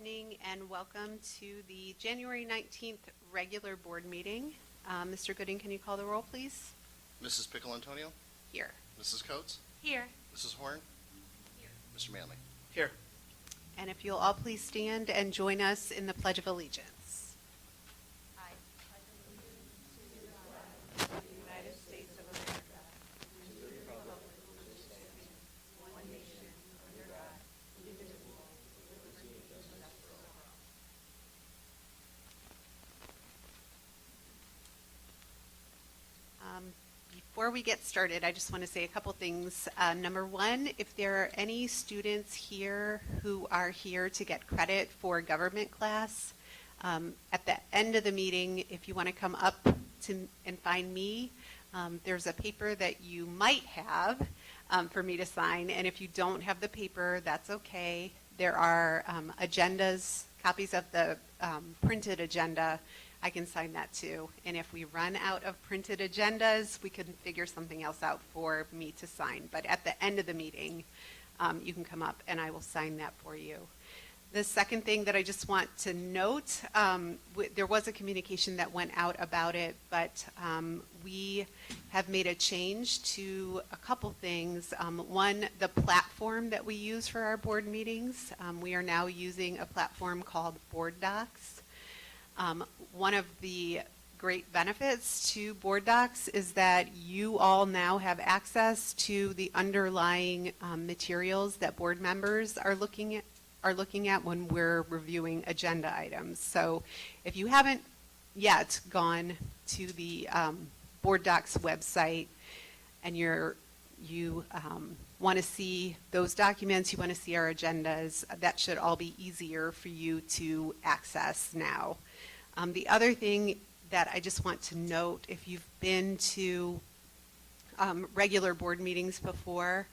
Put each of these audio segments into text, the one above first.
evening and welcome to the January 19th regular board meeting. Mr. Gooding, can you call the roll, please? Mrs. Pickle Antonio? Here. Mrs. Coates? Here. Mrs. Horn? Here. Mr. Manley? Here. And if you'll all please stand and join us in the Pledge of Allegiance. I pledge allegiance to the flag of the United States of America and to the republic for which it stands, one nation, under God, indivisible, with liberty and justice for all. Before we get started, I just want to say a couple things. Number one, if there are any students here who are here to get credit for government class, at the end of the meeting, if you want to come up and find me, there's a paper that you might have for me to sign, and if you don't have the paper, that's okay. There are agendas, copies of the printed agenda. I can sign that too. And if we run out of printed agendas, we can figure something else out for me to sign. But at the end of the meeting, you can come up and I will sign that for you. The second thing that I just want to note, there was a communication that went out about it, but we have made a change to a couple things. One, the platform that we use for our board meetings. We are now using a platform called Board Docs. One of the great benefits to Board Docs is that you all now have access to the underlying materials that board members are looking at when we're reviewing agenda items. So if you haven't yet gone to the Board Docs website and you want to see those documents, you want to see our agendas, that should all be easier for you to access now. The other thing that I just want to note, if you've been to regular board meetings before,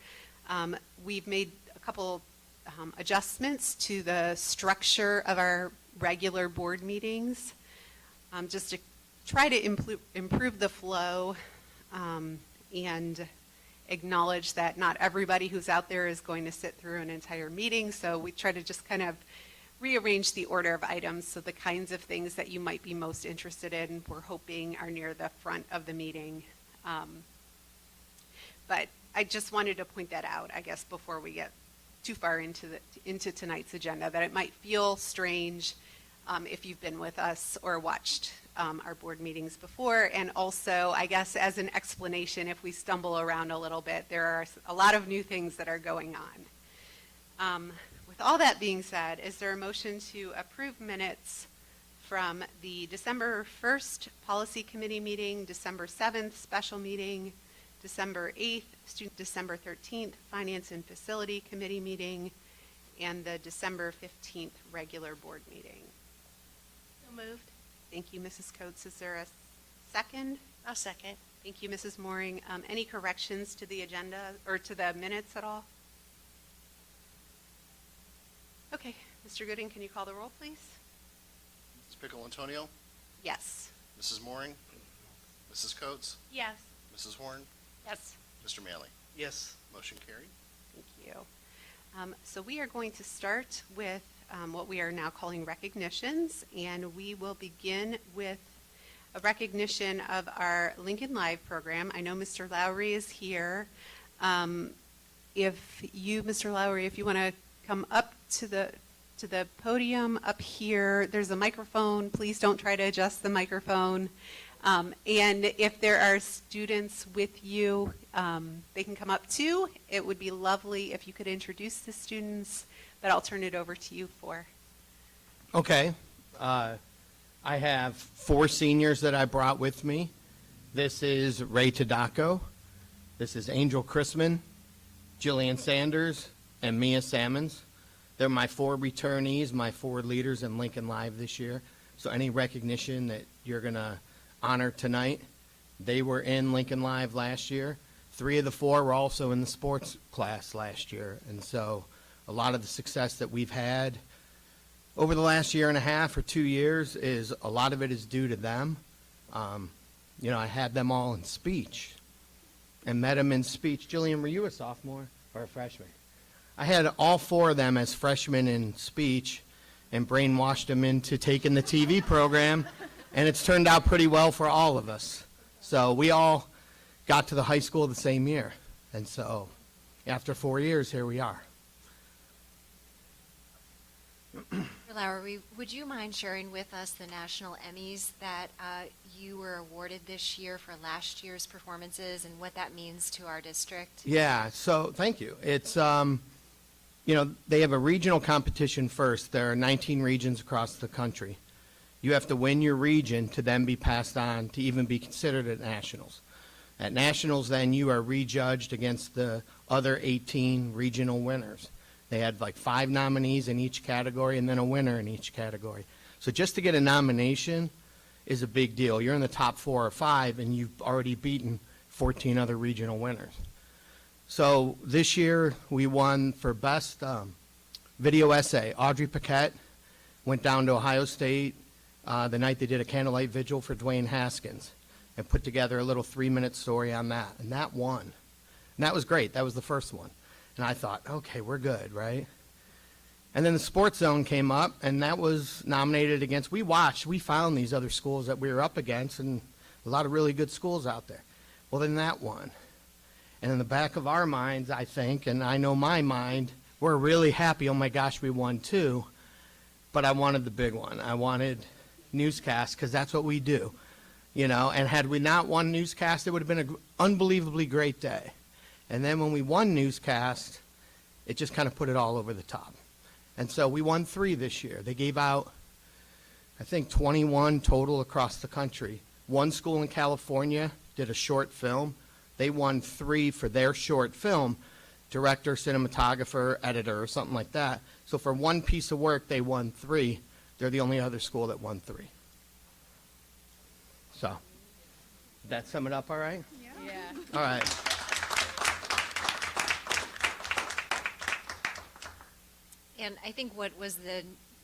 we've made a couple adjustments to the structure of our regular board meetings, just to try to improve the flow and acknowledge that not everybody who's out there is going to sit through an entire meeting, so we try to just kind of rearrange the order of items so the kinds of things that you might be most interested in, we're hoping, are near the front of the meeting. But I just wanted to point that out, I guess, before we get too far into tonight's agenda, that it might feel strange if you've been with us or watched our board meetings before. And also, I guess, as an explanation, if we stumble around a little bit, there are a lot of new things that are going on. With all that being said, is there a motion to approve minutes from the December 1st Policy Committee meeting, December 7th Special Meeting, December 8th, December 13th Finance and Facility Committee meeting, and the December 15th regular board meeting? So moved. Thank you, Mrs. Coates. Is there a second? I'll second. Thank you, Mrs. Mooring. Any corrections to the agenda or to the minutes at all? Okay, Mr. Gooding, can you call the roll, please? Mrs. Pickle Antonio? Yes. Mrs. Mooring? Mrs. Coates? Yes. Mrs. Horn? Yes. Mr. Manley? Yes. Motion carried. Thank you. So we are going to start with what we are now calling recognitions, and we will begin with a recognition of our Lincoln Live program. I know Mr. Lowry is here. If you, Mr. Lowry, if you want to come up to the podium up here, there's a microphone. Please don't try to adjust the microphone. And if there are students with you, they can come up too. It would be lovely if you could introduce the students, but I'll turn it over to you for. Okay. I have 4 seniors that I brought with me. This is Ray Tadako. This is Angel Chrisman, Jillian Sanders, and Mia Sammons. They're my 4 returnees, my 4 leaders in Lincoln Live this year. So any recognition that you're going to honor tonight, they were in Lincoln Live last year. 3 of the 4 were also in the sports class last year. And so a lot of the success that we've had over the last year and a half or 2 years is a lot of it is due to them. I had them all in speech and met them in speech. Jillian, were you a sophomore or a freshman? I had all 4 of them as freshmen in speech, and brainwashed them into taking the TV program, and it's turned out pretty well for all of us. So we all got to the high school the same year, and so after 4 years, here we are. Lowry, would you mind sharing with us the national Emmys that you were awarded this year for last year's performances and what that means to our district? Yeah, so thank you. It's, they have a regional competition first. There are 19 regions across the country. You have to win your region to then be passed on to even be considered at nationals. At nationals, then, you are rejudged against the other 18 regional winners. They had like 5 nominees in each category and then a winner in each category. So just to get a nomination is a big deal. You're in the top 4 or 5, and you've already beaten 14 other regional winners. So this year, we won for Best Video Essay. Audrey Paquette went down to Ohio State the night they did a candlelight vigil for Dwayne Haskins and put together a little 3-minute story on that. And that won. And that was great. That was the first one. And I thought, okay, we're good, right? And then the Sports Zone came up, and that was nominated against, we found these other schools that we were up against, and a lot of really good schools out there. Well, then that won. And in the back of our minds, I think, and I know my mind, we're really happy, oh my gosh, we won too. But I wanted the big one. I wanted newscast, because that's what we do. And had we not won newscast, it would have been an unbelievably great day. And then when we won newscast, it just kind of put it all over the top. And so we won 3 this year. They gave out, I think, 21 total across the country. One school in California did a short film. They won 3 for their short film, director, cinematographer, editor, or something like that. So for one piece of work, they won 3. They're the only other school that won 3. So, did that sum it up all right? Yeah. All right. And I think what was the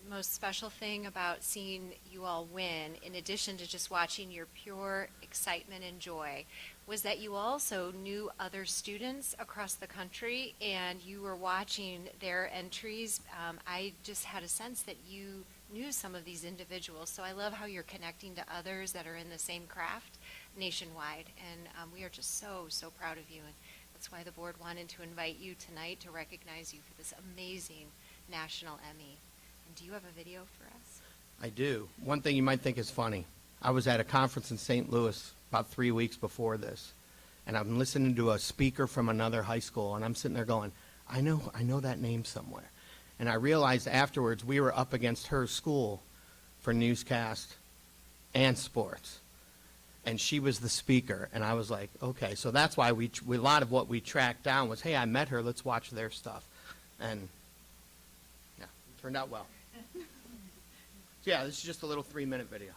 most special thing about seeing you all win, in addition to just watching your pure excitement and joy, was that you also knew other students across the country and you were watching their entries. I just had a sense that you knew some of these individuals. So I love how you're connecting to others that are in the same craft nationwide. And we are just so, so proud of you. And that's why the board wanted to invite you tonight to recognize you for this amazing National Emmy. And do you have a video for us? I do. One thing you might think is funny. I was at a conference in St. Louis about 3 weeks before this, and I'm listening to a speaker from another high school, and I'm sitting there going, I know that name somewhere. And I realized afterwards we were up against her school for newscast and sports. And she was the speaker, and I was like, okay, so that's why we a lot of what we tracked down was, hey, I met her, let's watch their stuff. And yeah, it turned out well. So yeah, this is just a little 3-minute video.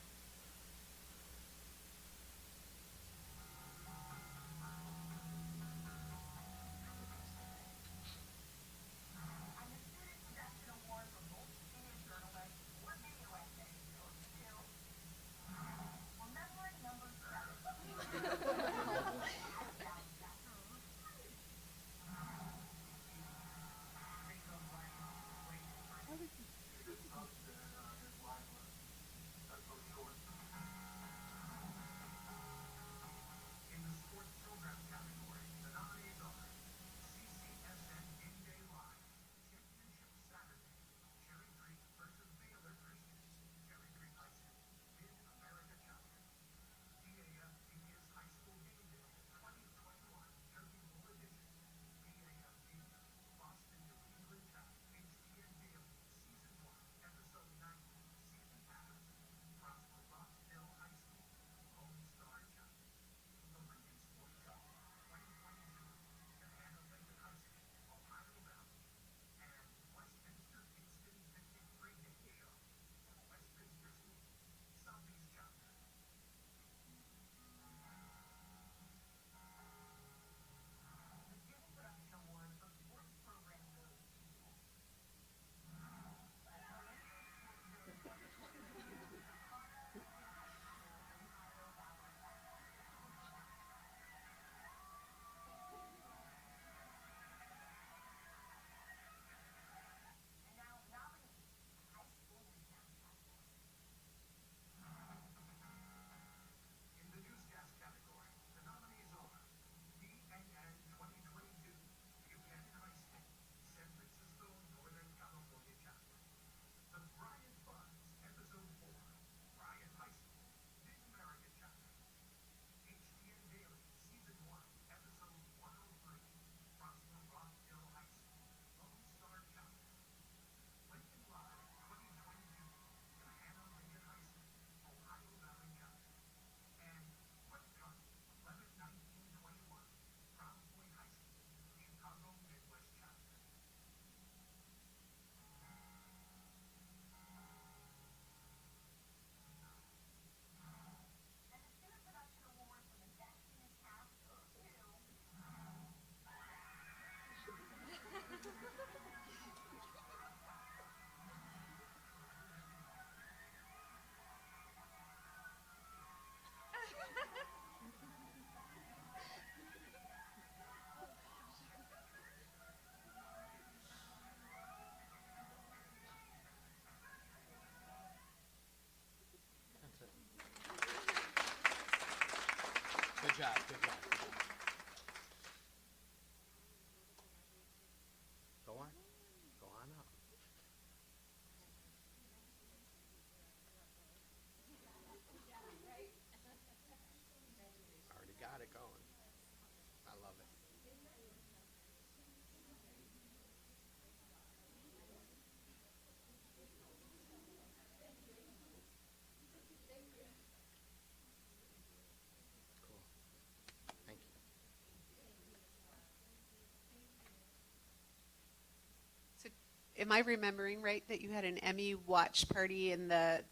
am I remembering right that you had an Emmy watch party in the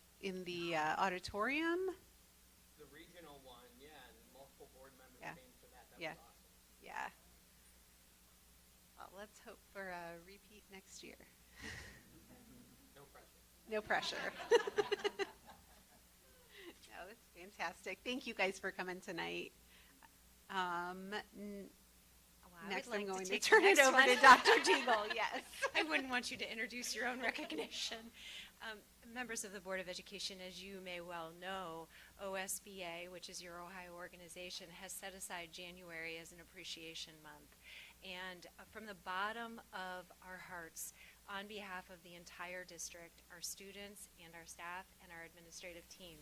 auditorium? The regional one, yeah, and multiple board members Yeah. came for that. That Yeah. was awesome. Yeah. Well, let's hope for a repeat next year. No pressure. No pressure. No, that's fantastic. Thank you guys for coming tonight. Well, I Next, would like I'm going to take the turn it next over one. to Dr. Deagle, yes. I wouldn't want you to introduce your own recognition. Members of the Board of Education, as you may well know, OSBA, which is your Ohio organization, has set aside January as an appreciation month. And from the bottom of our hearts, on behalf of the entire district, our students and our staff and our administrative team,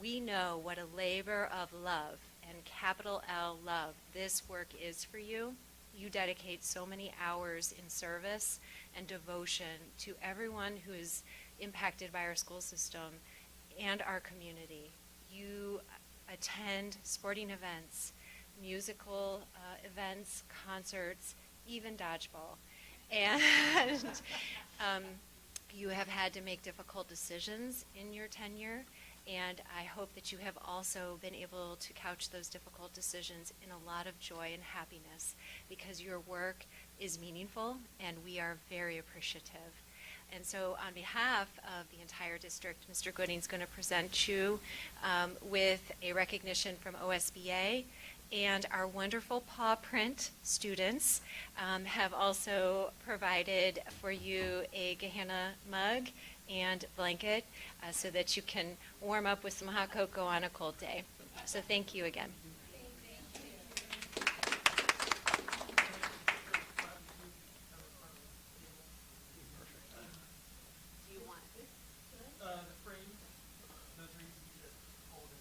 we know what a labor of love, and capital L love, this work is for you. You dedicate so many hours in service and devotion to everyone who is impacted by our school system and our community. You attend sporting events, musical events, concerts, even dodgeball. And you have had to make difficult decisions in your tenure, and I hope that you have also been able to couch those difficult decisions in a lot of joy and happiness, because your work is meaningful and we are very appreciative. And so on behalf of the entire district, Mr. Gooding's going to present you with a recognition from OSBA. And our wonderful paw print students have also provided for you a Gehenna mug and blanket so that you can warm up with some hot cocoa on a cold day. So thank you again. Do you want The frame, those are easy to hold in.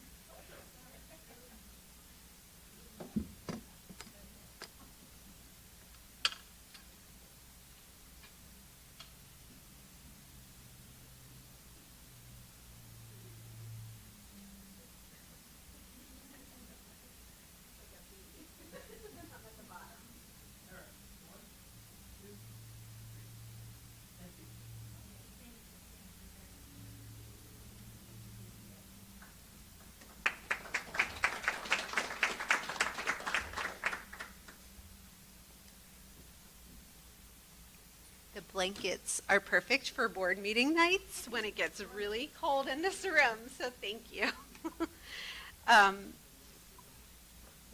The blankets are perfect for board meeting nights when it gets really cold in this room, so thank you.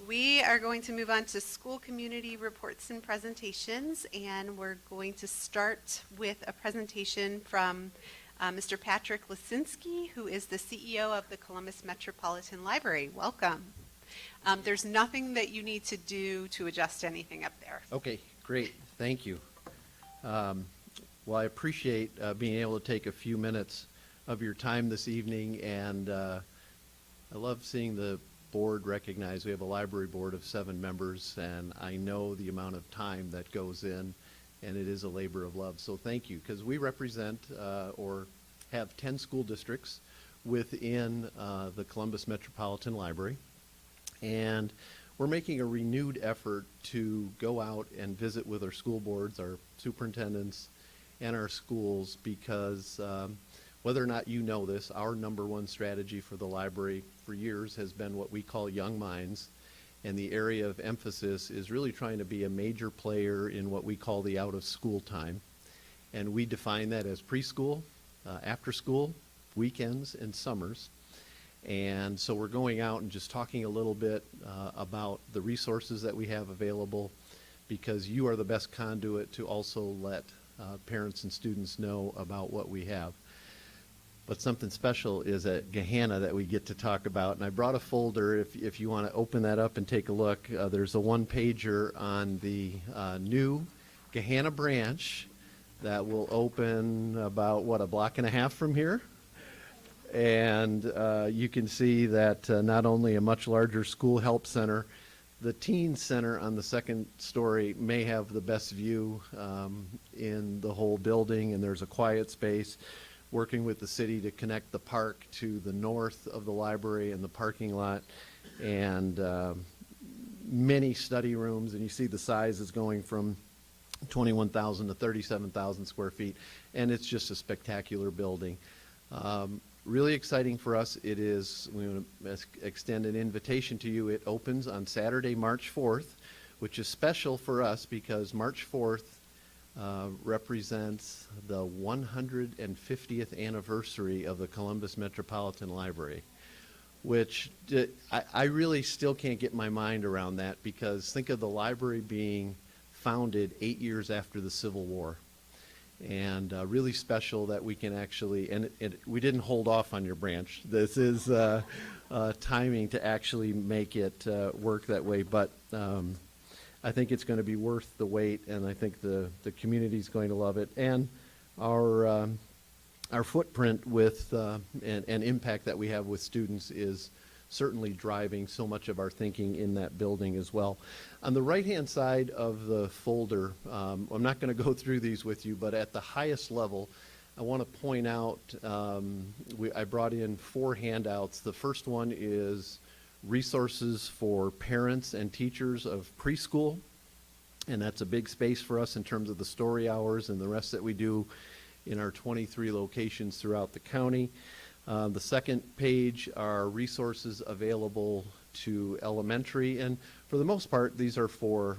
We are going to move on to school community reports and presentations, and we're going to start with a presentation from Mr. Patrick Lisinski, who is the CEO of the Columbus Metropolitan Library. Welcome. There's nothing that you need to do to adjust anything up there. Okay, great. Thank you. Well, I appreciate being able to take a few minutes of your time this evening, and I love seeing the board recognize we have a library board of 7 members, and I know the amount of time that goes in, and it is a labor of love. So thank you, because we represent or have 10 school districts within the Columbus Metropolitan Library, and we're making a renewed effort to go out and visit with our school boards, our superintendents, and our schools, because whether or not you know this, our #1 strategy for the library for years has been what we call Young Minds, and the area of emphasis is really trying to be a major player in what we call the out-of-school time. And we define that as preschool, after school, weekends, and summers. And so we're going out and just talking a little bit about the resources that we have available, because you are the best conduit to also let parents and students know about what we have. But something special is at Gehenna that we get to talk about. And I brought a folder if you want to open that up and take a look. There's a 1-pager on the new Gehenna branch that will open about, a block and a half from here? And you can see that not only a much larger school help center, the teen center on the second story may have the best view in the whole building, and there's a quiet space, working with the city to connect the park to the north of the library and the parking lot, and many study rooms. And you see the size is going from 21,000 to 37,000 square feet, and it's just a spectacular building. Really exciting for us. It is, we want to extend an invitation to you. It opens on Saturday, March 4th, which is special for us because March 4th represents the 150th anniversary of the Columbus Metropolitan Library, which I really still can't get my mind around that, because think of the library being founded 8 years after the Civil War. And really special that we can actually, and we didn't hold off on your branch. This is timing to actually make it work that way. But I think it's going to be worth the wait, and I think the community's going to love it. And our footprint with and impact that we have with students is certainly driving so much of our thinking in that building as well. On the right-hand side of the folder, I'm not going to go through these with you, but at the highest level, I want to point out, I brought in 4 handouts. The first one is resources for parents and teachers of preschool, and that's a big space for us in terms of the story hours and the rest that we do in our 23 locations throughout the county. The second page are resources available to elementary, and for the most part, these are for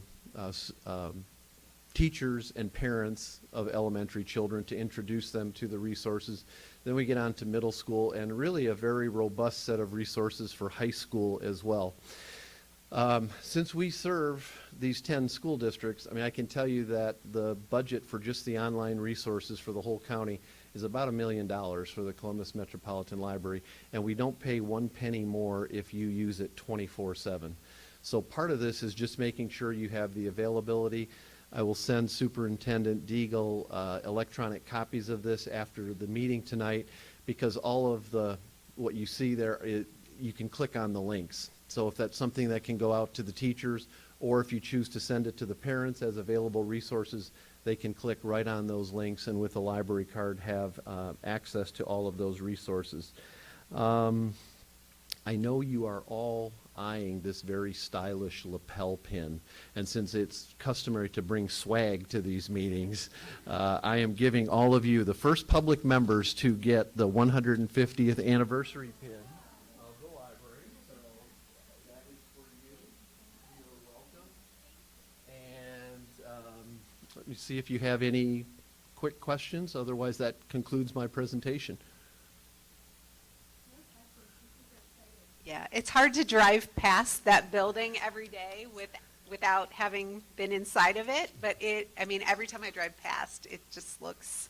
teachers and parents of elementary children to introduce them to the resources. Then we get on to middle school, and really a very robust set of resources for high school as well. Since we serve these 10 school districts, I mean, I can tell you that the budget for just the online resources for the whole county is about $1 million for the Columbus Metropolitan Library, and we don't pay 1 penny more if you use it 24/7. So part of this is just making sure you have the availability. I will send Superintendent Deagle electronic copies of this after the meeting tonight, because all of what you see there, you can click on the links. So if that's something that can go out to the teachers, or if you choose to send it to the parents as available resources, they can click right on those links, and with a library card have access to all of those resources. I know you are all eyeing this very stylish lapel pin, and since it's customary to bring swag to these meetings, I am giving all of you, the first public members to get the 150th anniversary pin of the library. So that is for you. You're welcome. And let me see if you have any quick questions. Otherwise, that concludes my presentation. Yeah, it's hard to drive past that building every day without having been inside of it, but I mean, every time I drive past, it just looks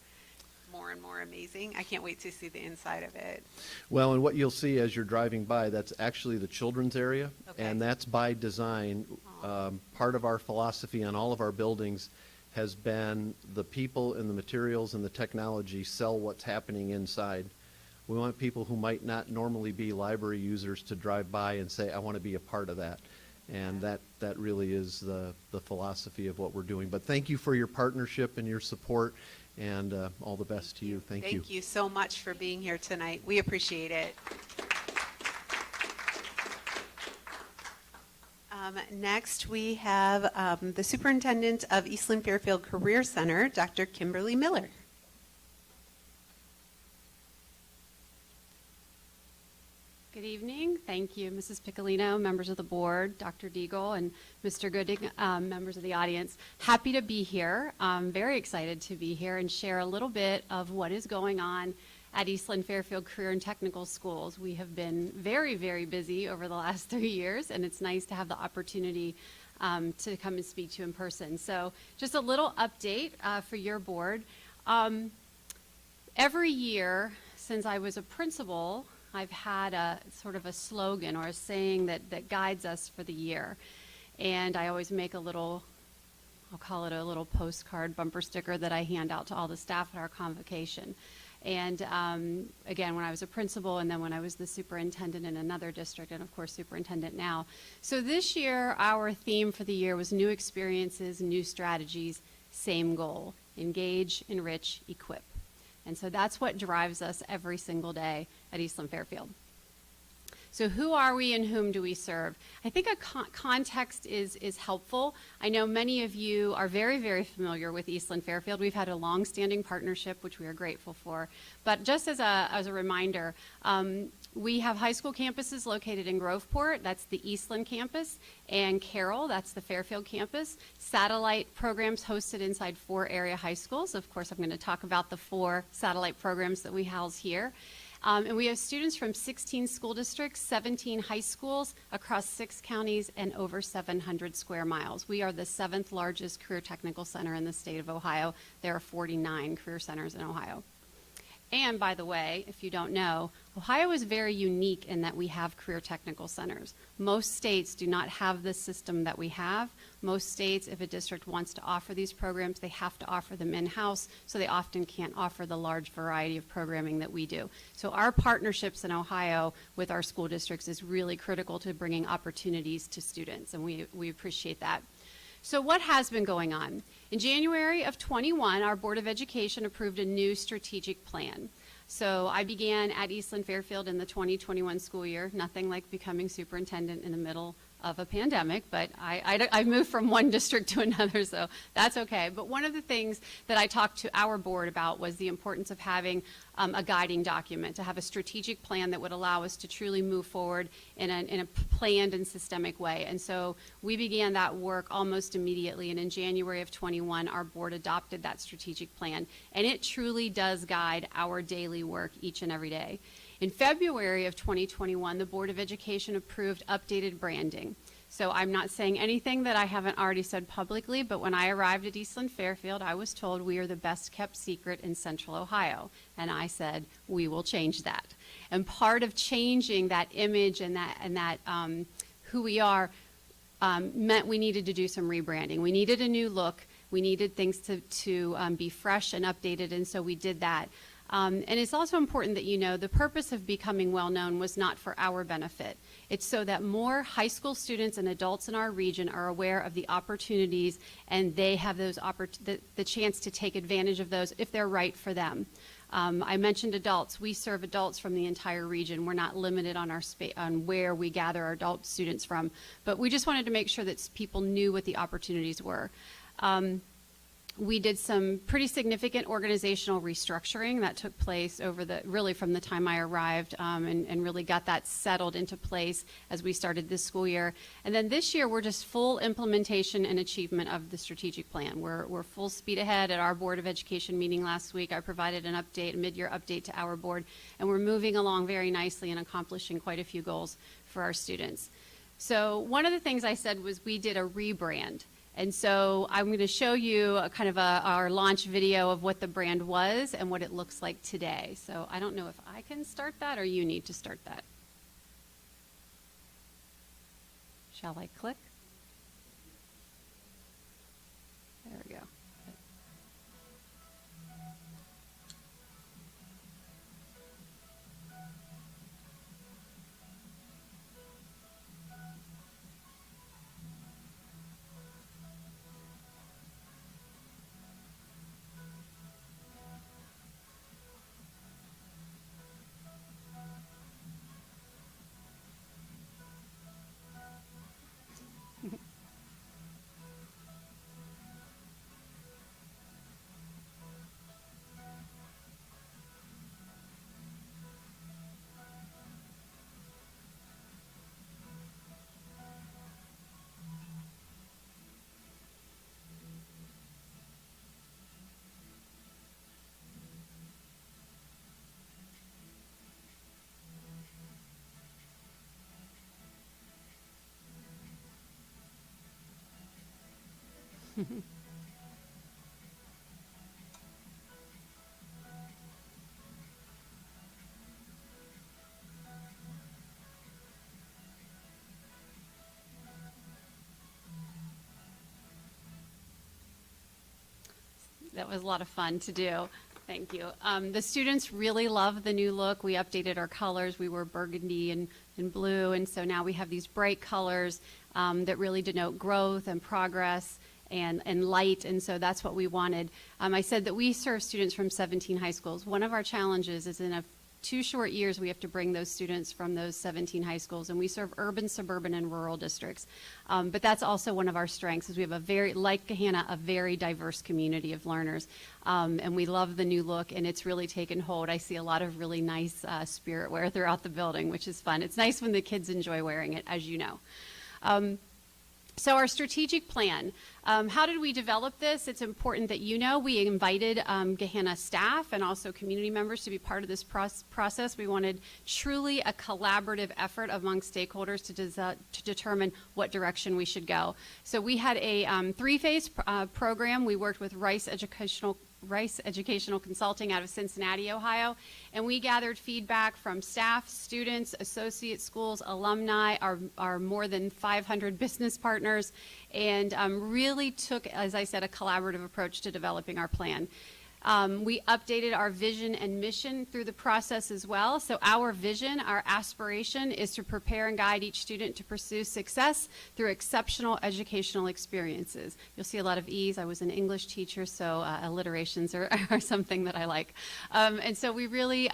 more and more amazing. I can't wait to see the inside of it. Well, and what you'll see as you're driving by, that's actually the children's area, Okay. and that's by design. Part of our philosophy on all of our buildings has been the people and the materials and the technology sell what's happening inside. We want people who might not normally be library users to drive by and say, I want to be a part of that. And that really is the philosophy of what we're doing. But thank you for your partnership and your support, and all the best to you. Thank you. Thank you so much for being here tonight. We appreciate it. Next, we have the Superintendent of Eastland Fairfield Career Center, Dr. Kimberly Miller. Good evening. Thank you, Mrs. Piccolino, members of the board, Dr. Deagle, and Mr. Gooding, members of the audience. Happy to be here. I'm very excited to be here and share a little bit of what is going on at Eastland Fairfield Career and Technical Schools. We have been very, very busy over the last 3 years, and it's nice to have the opportunity to come and speak to you in person. So just a little update for your board. Every year since I was a principal, I've had a sort of a slogan or a saying that guides us for the year. And I always make a little, I'll call it a little postcard bumper sticker that I hand out to all the staff at our convocation. And again, when I was a principal, and then when I was the superintendent in another district, and of course superintendent now. So this year, our theme for the year was new experiences, new strategies, same goal: engage, enrich, equip. And so that's what drives us every single day at Eastland Fairfield. So who are we and whom do we serve? I think a context is helpful. I know many of you are very, very familiar with Eastland Fairfield. We've had a long-standing partnership, which we are grateful for. But just as a reminder, we have high school campuses located in Groveport, that's the Eastland campus, and Carroll, that's the Fairfield campus. Satellite programs hosted inside 4 area high schools. Of course, I'm going to talk about the 4 satellite programs that we house here. And we have students from 16 school districts, 17 high schools across 6 counties and over 700 square miles. We are the 7th largest career technical center in the state of Ohio. There are 49 career centers in Ohio. And by the way, if you don't know, Ohio is very unique in that we have career technical centers. Most states do not have the system that we have. Most states, if a district wants to offer these programs, they have to offer them in-house, so they often can't offer the large variety of programming that we do. So our partnerships in Ohio with our school districts is really critical to bringing opportunities to students, and we appreciate that. So what has been going on? In January of 21, our Board of Education approved a new strategic plan. So I began at Eastland Fairfield in the 2021 school year, nothing like becoming superintendent in the middle of a pandemic, but I moved from one district to another, so that's okay. But one of the things that I talked to our board about was the importance of having a guiding document, to have a strategic plan that would allow us to truly move forward in a planned and systemic way. And so we began that work almost immediately, and in January of 21, our board adopted that strategic plan, and it truly does guide our daily work each and every day. In February of 2021, the Board of Education approved updated branding. So I'm not saying anything that I haven't already said publicly, but when I arrived at Eastland Fairfield, I was told we are the best kept secret in Central Ohio. And I said, we will change that. And part of changing that image and that who we are meant we needed to do some rebranding. We needed a new look. We needed things to be fresh and updated, and so we did that. And it's also important that you know the purpose of becoming well-known was not for our benefit. It's so that more high school students and adults in our region are aware of the opportunities, and they have those the chance to take advantage of those if they're right for them. I mentioned adults. We serve adults from the entire region. We're not limited on our on where we gather our adult students from, but we just wanted to make sure that people knew what the opportunities were. We did some pretty significant organizational restructuring that took place really from the time I arrived, and really got that settled into place as we started this school year. And then this year, we're just full implementation and achievement of the strategic plan. We're full speed ahead. At our Board of Education meeting last week, I provided an update, a mid-year update to our board, and we're moving along very nicely and accomplishing quite a few goals for our students. So one of the things I said was we did a rebrand. And so I'm going to show you our launch video of what the brand was and what it looks like today. So I don't know if I can start that or you need to start that. Shall I click? There we go. That was a lot of fun to do. Thank you. The students really love the new look. We updated our colors. We were burgundy and blue, and so now we have these bright colors that really denote growth and progress and light, and so that's what we wanted. I said that we serve students from 17 high schools. One of our challenges is in a 2 short years, we have to bring those students from those 17 high schools, and we serve urban, suburban, and rural districts. But that's also one of our strengths, is we have a very, like Gahanna, a very diverse community of learners. And we love the new look, and it's really taken hold. I see a lot of really nice spirit wear throughout the building, which is fun. It's nice when the kids enjoy wearing it, as you know. So our strategic plan, how did we develop this? It's important that you know we invited Gahanna staff and also community members to be part of this process. We wanted truly a collaborative effort among stakeholders to determine what direction we should go. So we had a 3-phase program. We worked with Rice Educational Consulting out of Cincinnati, Ohio, and we gathered feedback from staff, students, associate schools, alumni, our more than 500 business partners, and really took, as I said, a collaborative approach to developing our plan. We updated our vision and mission through the process as well. So our vision, our aspiration, is to prepare and guide each student to pursue success through exceptional educational experiences. You'll see a lot of E's. I was an English teacher, so alliterations are something that I like. And so we really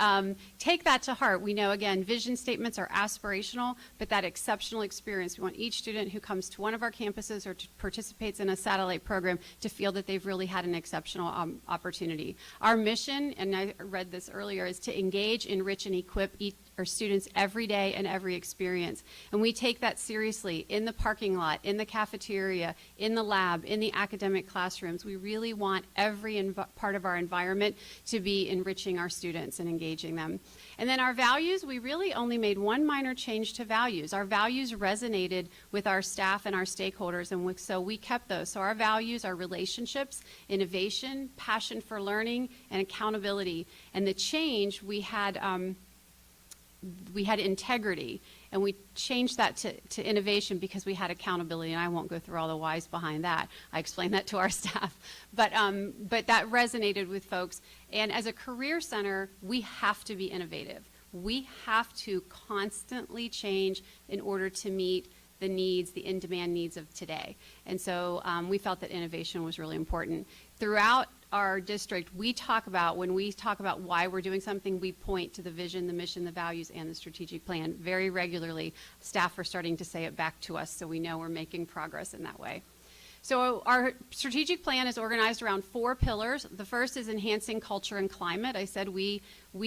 take that to heart. We know, again, vision statements are aspirational, but that exceptional experience, we want each student who comes to one of our campuses or participates in a satellite program to feel that they've really had an exceptional opportunity. Our mission, and I read this earlier, is to engage, enrich, and equip our students every day and every experience. And we take that seriously in the parking lot, in the cafeteria, in the lab, in the academic classrooms. We really want every part of our environment to be enriching our students and engaging them. And then our values, we really only made one minor change to values. Our values resonated with our staff and our stakeholders, and so we kept those. So our values are relationships, innovation, passion for learning, and accountability. And the change, we had integrity, and we changed that to innovation because we had accountability, and I won't go through all the whys behind that. I explained that to our staff. But that resonated with folks. And as a career center, we have to be innovative. We have to constantly change in order to meet the needs, the in-demand needs of today. And so we felt that innovation was really important. Throughout our district, when we talk about why we're doing something, we point to the vision, the mission, the values, and the strategic plan. Very regularly, staff are starting to say it back to us, so we know we're making progress in that way. So our strategic plan is organized around 4 pillars. The first is enhancing culture and climate. I said we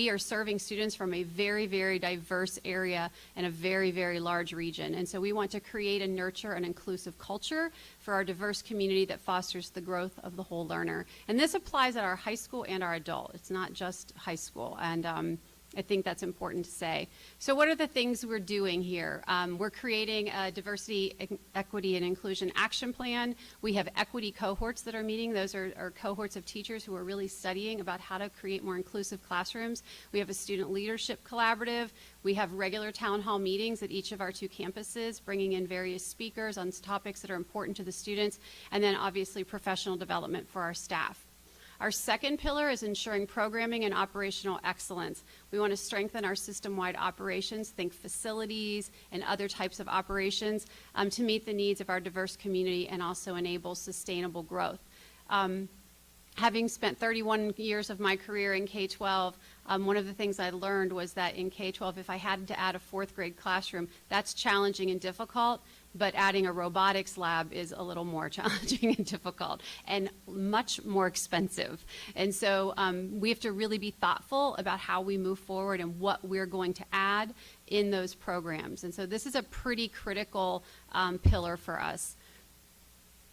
are serving students from a very, very diverse area and a very, very large region. And so we want to create and nurture an inclusive culture for our diverse community that fosters the growth of the whole learner. And this applies at our high school and our adult. It's not just high school. And I think that's important to say. So what are the things we're doing here? We're creating a diversity, equity, and inclusion action plan. We have equity cohorts that are meeting. Those are cohorts of teachers who are really studying about how to create more inclusive classrooms. We have a student leadership collaborative. We have regular town hall meetings at each of our 2 campuses, bringing in various speakers on topics that are important to the students, and then obviously professional development for our staff. Our second pillar is ensuring programming and operational excellence. We want to strengthen our system-wide operations, think facilities and other types of operations, to meet the needs of our diverse community and also enable sustainable growth. Having spent 31 years of my career in K-12, one of the things I learned was that in K-12, if I had to add a 4th grade classroom, that's challenging and difficult, but adding a robotics lab is a little more challenging and difficult and much more expensive. And so we have to really be thoughtful about how we move forward and what we're going to add in those programs. And so this is a pretty critical pillar for us.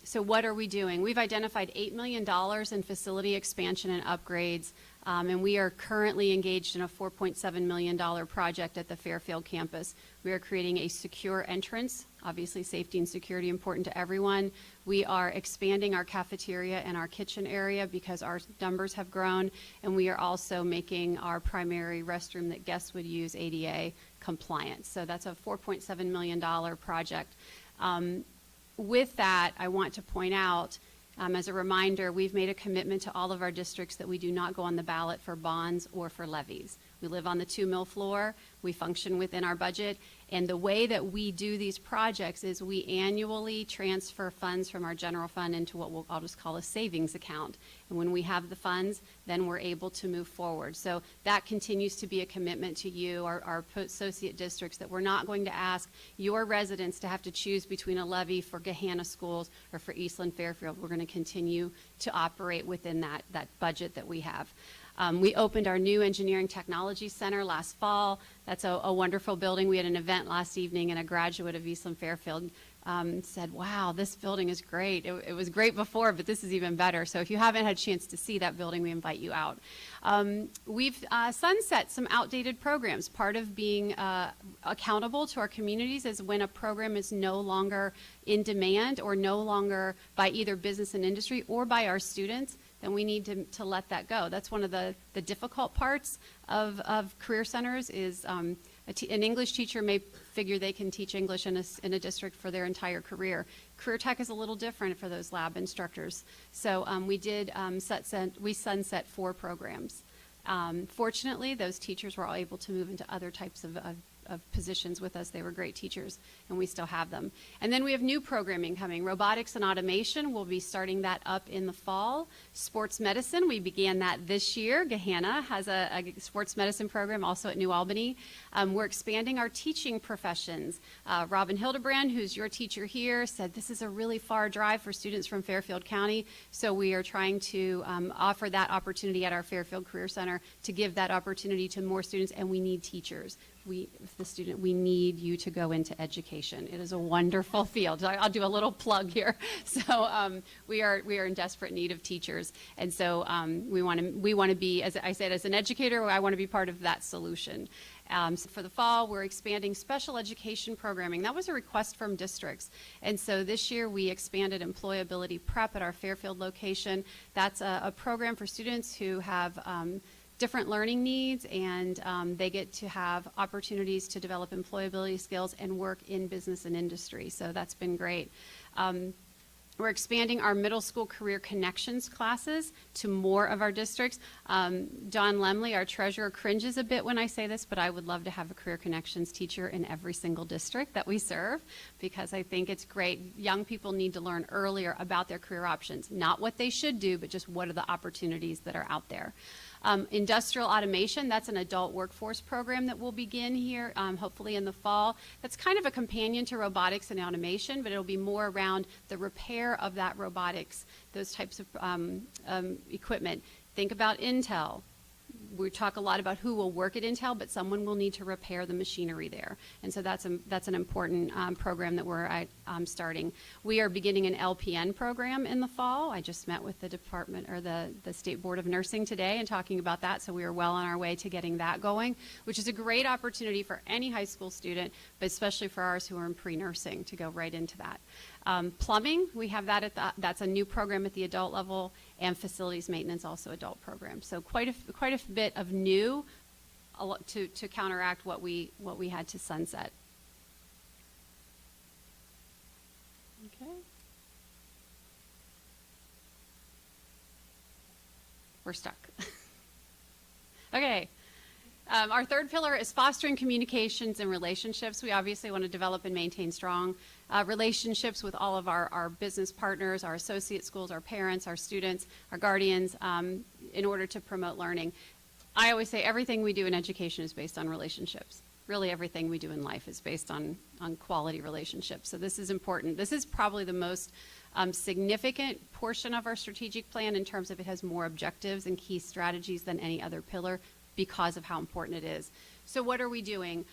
So what are we doing? We've identified $8 million in facility expansion and upgrades, and we are currently engaged in a $4.7 million project at the Fairfield campus. We are creating a secure entrance. Obviously, safety and security important to everyone. We are expanding our cafeteria and our kitchen area because our numbers have grown, and we are also making our primary restroom that guests would use ADA compliant. So that's a $4.7 million project. With that, I want to point out, as a reminder, we've made a commitment to all of our districts that we do not go on the ballot for bonds or for levies. We live on the 2 mill floor. We function within our budget. And the way that we do these projects is we annually transfer funds from our general fund into what I'll just call a savings account. And when we have the funds, then we're able to move forward. So that continues to be a commitment to you, our associate districts, that we're not going to ask your residents to have to choose between a levy for Gahanna schools or for Eastland Fairfield. We're going to continue to operate within that budget that we have. We opened our new Engineering Technology Center last fall. That's a wonderful building. We had an event last evening, and a graduate of Eastland Fairfield said, wow, this building is great. It was great before, but this is even better. So if you haven't had a chance to see that building, we invite you out. We've sunset some outdated programs. Part of being accountable to our communities is when a program is no longer in demand or no longer by either business and industry or by our students, then we need to let that go. That's one of the difficult parts of career centers is an English teacher may figure they can teach English in a district for their entire career. Career Tech is a little different for those lab instructors. So we sunset 4 programs. Fortunately, those teachers were all able to move into other types of positions with us. They were great teachers, and we still have them. And then we have new programming coming. Robotics and automation, we'll be starting that up in the fall. Sports medicine, we began that this year. Gahanna has a sports medicine program also at New Albany. We're expanding our teaching professions. Robin Hildebrand, who's your teacher here, said this is a really far drive for students from Fairfield County, so we are trying to offer that opportunity at our Fairfield Career Center to give that opportunity to more students, and we need teachers. We need you to go into education. It is a wonderful field. I'll do a little plug here. So we are in desperate need of teachers, and so we want to be, as I said, as an educator, I want to be part of that solution. So for the fall, we're expanding special education programming. That was a request from districts, and so this year we expanded employability prep at our Fairfield location. That's a program for students who have different learning needs, and they get to have opportunities to develop employability skills and work in business and industry. So that's been great. We're expanding our middle school career connections classes to more of our districts. Don Lemley, our treasurer, cringes a bit when I say this, but I would love to have a career connections teacher in every single district that we serve, because I think it's great. Young people need to learn earlier about their career options, not what they should do, but just what are the opportunities that are out there. Industrial automation, that's an adult workforce program that will begin here, hopefully in the fall. That's kind of a companion to robotics and automation, but it'll be more around the repair of that robotics, those types of equipment. Think about Intel. We talk a lot about who will work at Intel, but someone will need to repair the machinery there. And so that's an important program that we're starting. We are beginning an LPN program in the fall. I just met with the department or the State Board of Nursing today and talking about that. So we are well on our way to getting that going, which is a great opportunity for any high school student, but especially for ours who are in pre-nursing to go right into that. Plumbing, we have that that's a new program at the adult level, and facilities maintenance, also adult program. So quite a bit of new to counteract what we had to sunset. Okay. We're stuck. Okay. Our third pillar is fostering communications and relationships. We obviously want to develop and maintain strong relationships with all of our business partners, our associate schools, our parents, our students, our guardians, in order to promote learning. I always say everything we do in education is based on relationships. Really everything we do in life is based on quality relationships. So this is important. This is probably the most significant portion of our strategic plan in terms of it has more objectives and key strategies than any other pillar, because of how important it is. So what are we doing?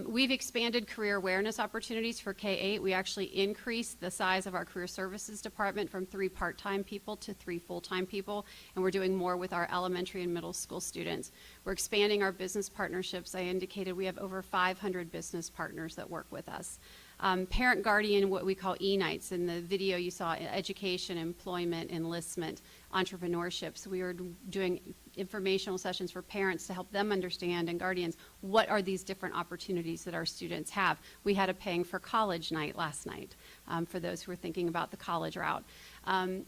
We've expanded career awareness opportunities for K-8. We actually increased the size of our career services department from 3 part-time people to 3 full-time people, and we're doing more with our elementary and middle school students. We're expanding our business partnerships. I indicated we have over 500 business partners that work with us. Parent guardian, what we call E-nights. In the video you saw, education, employment, enlistment, entrepreneurship. So we are doing informational sessions for parents to help them understand, and guardians, what are these different opportunities that our students have. We had a paying for college night last night for those who are thinking about the college route.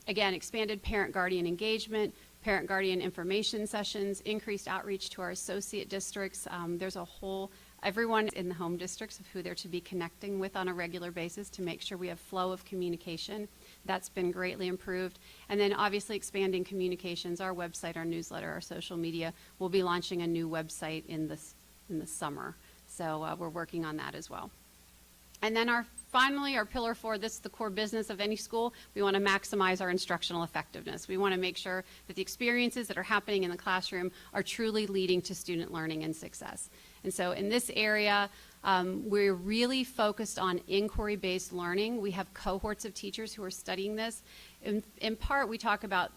Again, expanded parent guardian engagement, parent guardian information sessions, increased outreach to our associate districts. There's a whole everyone in the home districts of who they're to be connecting with on a regular basis to make sure we have flow of communication. That's been greatly improved. And then obviously expanding communications, our website, our newsletter, our social media. We'll be launching a new website in the summer. So we're working on that as well. And then finally, our pillar 4, this is the core business of any school. We want to maximize our instructional effectiveness. We want to make sure that the experiences that are happening in the classroom are truly leading to student learning and success. And so in this area, we're really focused on inquiry-based learning. We have cohorts of teachers who are studying this. In part, we talk about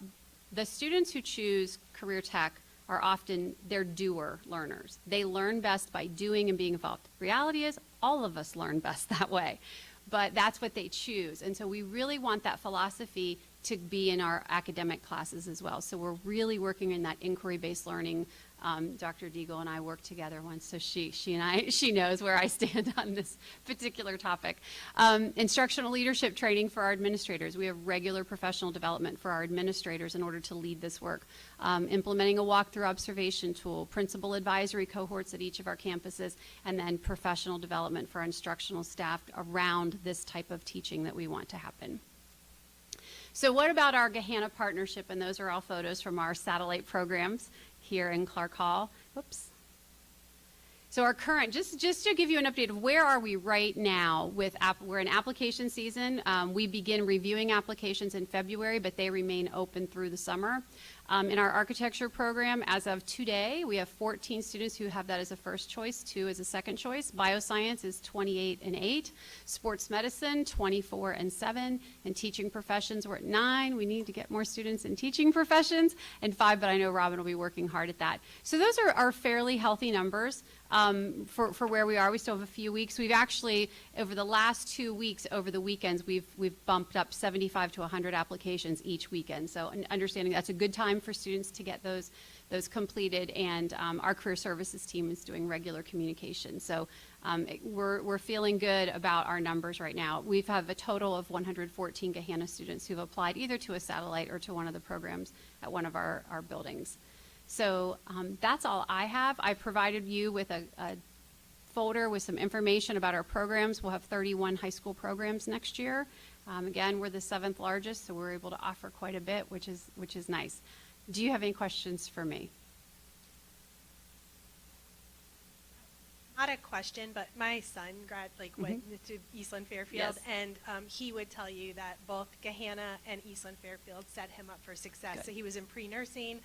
the students who choose career tech are often, they're doer learners. They learn best by doing and being involved. Reality is, all of us learn best that way, but that's what they choose. And so we really want that philosophy to be in our academic classes as well. So we're really working in that inquiry-based learning. Dr. Deagle and I worked together once, so she knows where I stand on this particular topic. Instructional leadership training for our administrators. We have regular professional development for our administrators in order to lead this work. Implementing a walkthrough observation tool, principal advisory cohorts at each of our campuses, and then professional development for our instructional staff around this type of teaching that we want to happen. So what about our Gahanna partnership? And those are all photos from our satellite programs here in Clark Hall. Oops. So our current, just to give you an update of where are we right now with, we're in application season. We begin reviewing applications in February, but they remain open through the summer. In our architecture program, as of today, we have 14 students who have that as a first choice, 2 as a second choice. Bioscience is 28 and 8. Sports medicine, 24 and 7. And teaching professions, we're at 9. We need to get more students in teaching professions. And 5, but I know Robin will be working hard at that. So those are fairly healthy numbers for where we are. We still have a few weeks. We've actually, over the last 2 weeks, over the weekends, we've bumped up 75 to 100 applications each weekend. So understanding that's a good time for students to get those completed, and our career services team is doing regular communication. So we're feeling good about our numbers right now. We have a total of 114 Gahanna students who've applied either to a satellite or to one of the programs at one of our buildings. So that's all I have. I provided you with a folder with some information about our programs. We'll have 31 high school programs next year. Again, we're the 7th largest, so we're able to offer quite a bit, which is nice. Do you have any questions for me? Not a question, but my son went to Eastland Fairfield, Yes. and he would tell you that both Gahanna and Eastland Fairfield set him up for success. Good. So he was in pre-nursing.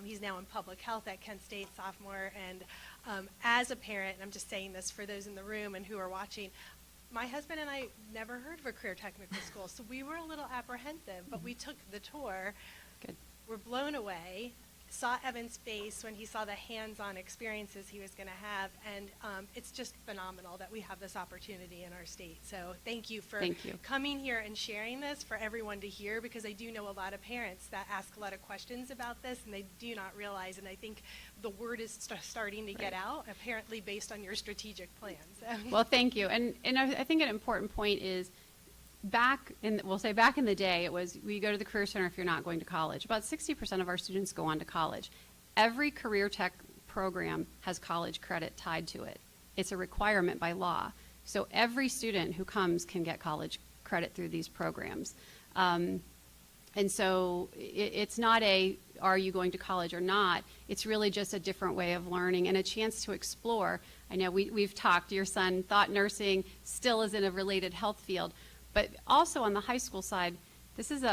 He's now in public health at Kent State, sophomore. And as a parent, and I'm just saying this for those in the room and who are watching, my husband and I never heard of a career technical school, so we were a little apprehensive, but we took the tour. Good. Were blown away, saw Evan's face when he saw the hands-on experiences he was going to have, and it's just phenomenal that we have this opportunity in our state. So thank you for coming here and sharing this for everyone to hear, because I do know a lot of parents that ask a lot of questions about this, and they do not realize, and I think the word is starting to get out, apparently based on your strategic plans. Well, thank you. And I think an important point is, back in the day, it was we go to the Career Center if you're not going to college. About 60% of our students go on to college. Every career tech program has college credit tied to it. It's a requirement by law. So every student who comes can get college credit through these programs. And so it's not are you going to college or not? It's really just a different way of learning and a chance to explore. I know we've talked, your son thought nursing still is in a related health field. But also on the high school side, this is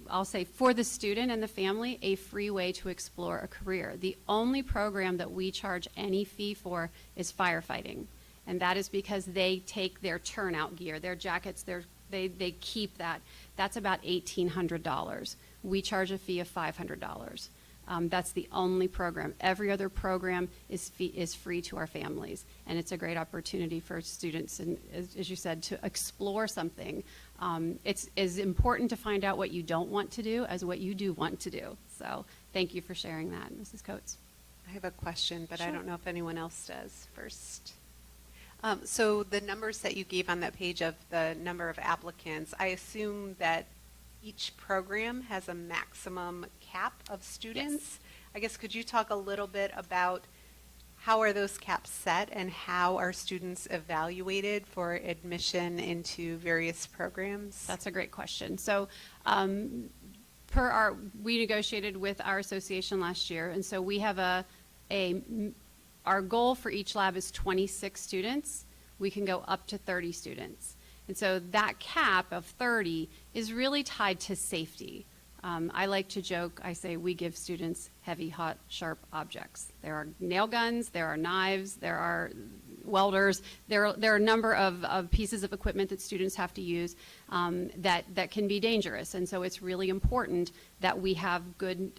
I'll say for the student and the family, a free way to explore a career. The only program that we charge any fee for is firefighting. And that is because they take their turnout gear, their jackets, they keep that. That's about $1,800. We charge a fee of $500. That's the only program. Every other program is free to our families, and it's a great opportunity for students, and as you said, to explore something. It's as important to find out what you don't want to do as what you do want to do. So thank you for sharing that, Mrs. Coates. I have a question, but Sure. I don't know if anyone else does first. So the numbers that you gave on that page of the number of applicants, I assume that each program has a maximum cap of students. Yes. I guess could you talk a little bit about how are those caps set and how are students evaluated for admission into various programs? That's a great question. So, we negotiated with our association last year, and so we have our goal for each lab is 26 students. We can go up to 30 students. And so that cap of 30 is really tied to safety. I like to joke, I say we give students heavy, hot, sharp objects. There are nail guns, there are knives, there are welders, there are a number of pieces of equipment that students have to use that can be dangerous. And so it's really important that we have good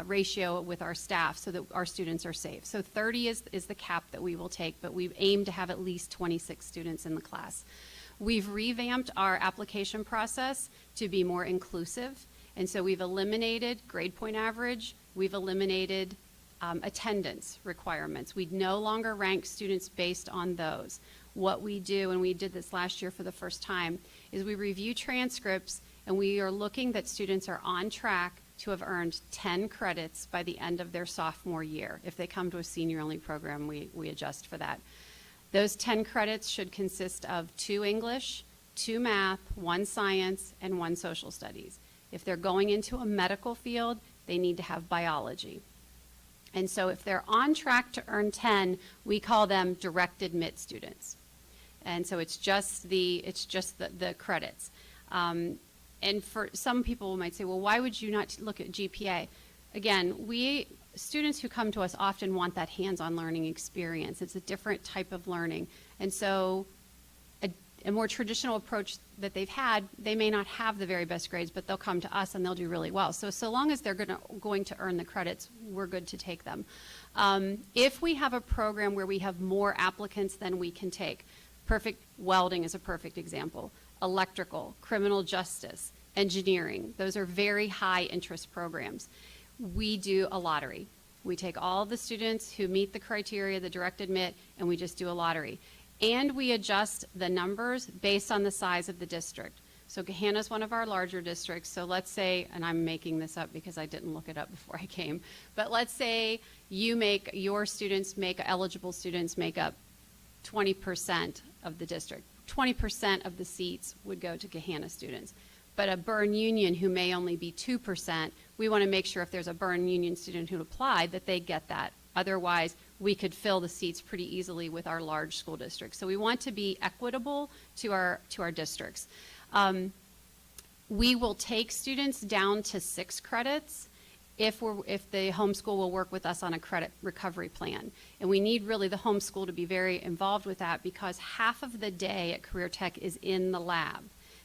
ratio with our staff so that our students are safe. So 30 is the cap that we will take, but we aim to have at least 26 students in the class. We've revamped our application process to be more inclusive. And so we've eliminated grade point average, we've eliminated attendance requirements. We no longer rank students based on those. What we do, and we did this last year for the first time, is we review transcripts and we are looking that students are on track to have earned 10 credits by the end of their sophomore year. If they come to a senior-only program, we adjust for that. Those 10 credits should consist of 2 English, 2 math, 1 science, and 1 social studies. If they're going into a medical field, they need to have biology. And so if they're on track to earn 10, we call them direct admit students. And so it's just the credits. And for some people might say, well, why would you not look at GPA? Again, students who come to us often want that hands-on learning experience. It's a different type of learning. And so a more traditional approach that they've had, they may not have the very best grades, but they'll come to us and they'll do really well. So long as they're going to earn the credits, we're good to take them. If we have a program where we have more applicants than we can take, welding is a perfect example. Electrical, criminal justice, engineering, those are very high interest programs. We do a lottery. We take all the students who meet the criteria, the direct admit, and we just do a lottery. And we adjust the numbers based on the size of the district. So Gahanna is one of our larger districts. So let's say, and I'm making this up because I didn't look it up before I came, but let's say eligible students make up 20% of the district. 20% of the seats would go to Gahanna students. But a Byrne Union who may only be 2%, we want to make sure if there's a Byrne Union student who applied that they get that. Otherwise, we could fill the seats pretty easily with our large school districts. So we want to be equitable to our districts. We will take students down to 6 credits if the homeschool will work with us on a credit recovery plan. And we need really the homeschool to be very involved with that because half of the day at Career Tech is in the lab.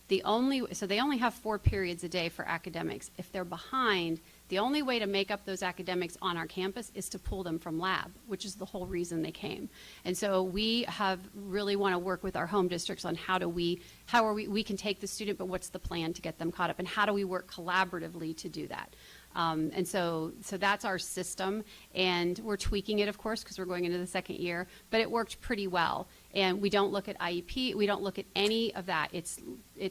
So they only have 4 periods a day for academics. If they're behind, the only way to make up those academics on our campus is to pull them from lab, which is the whole reason they came. And so we really want to work with our home districts on how we can take the student, but what's the plan to get them caught up, and how do we work collaboratively to do that? And so that's our system, and we're tweaking it, of course, because we're going into the second year, but it worked pretty well. And we don't look at IEP, we don't look at any of that. It's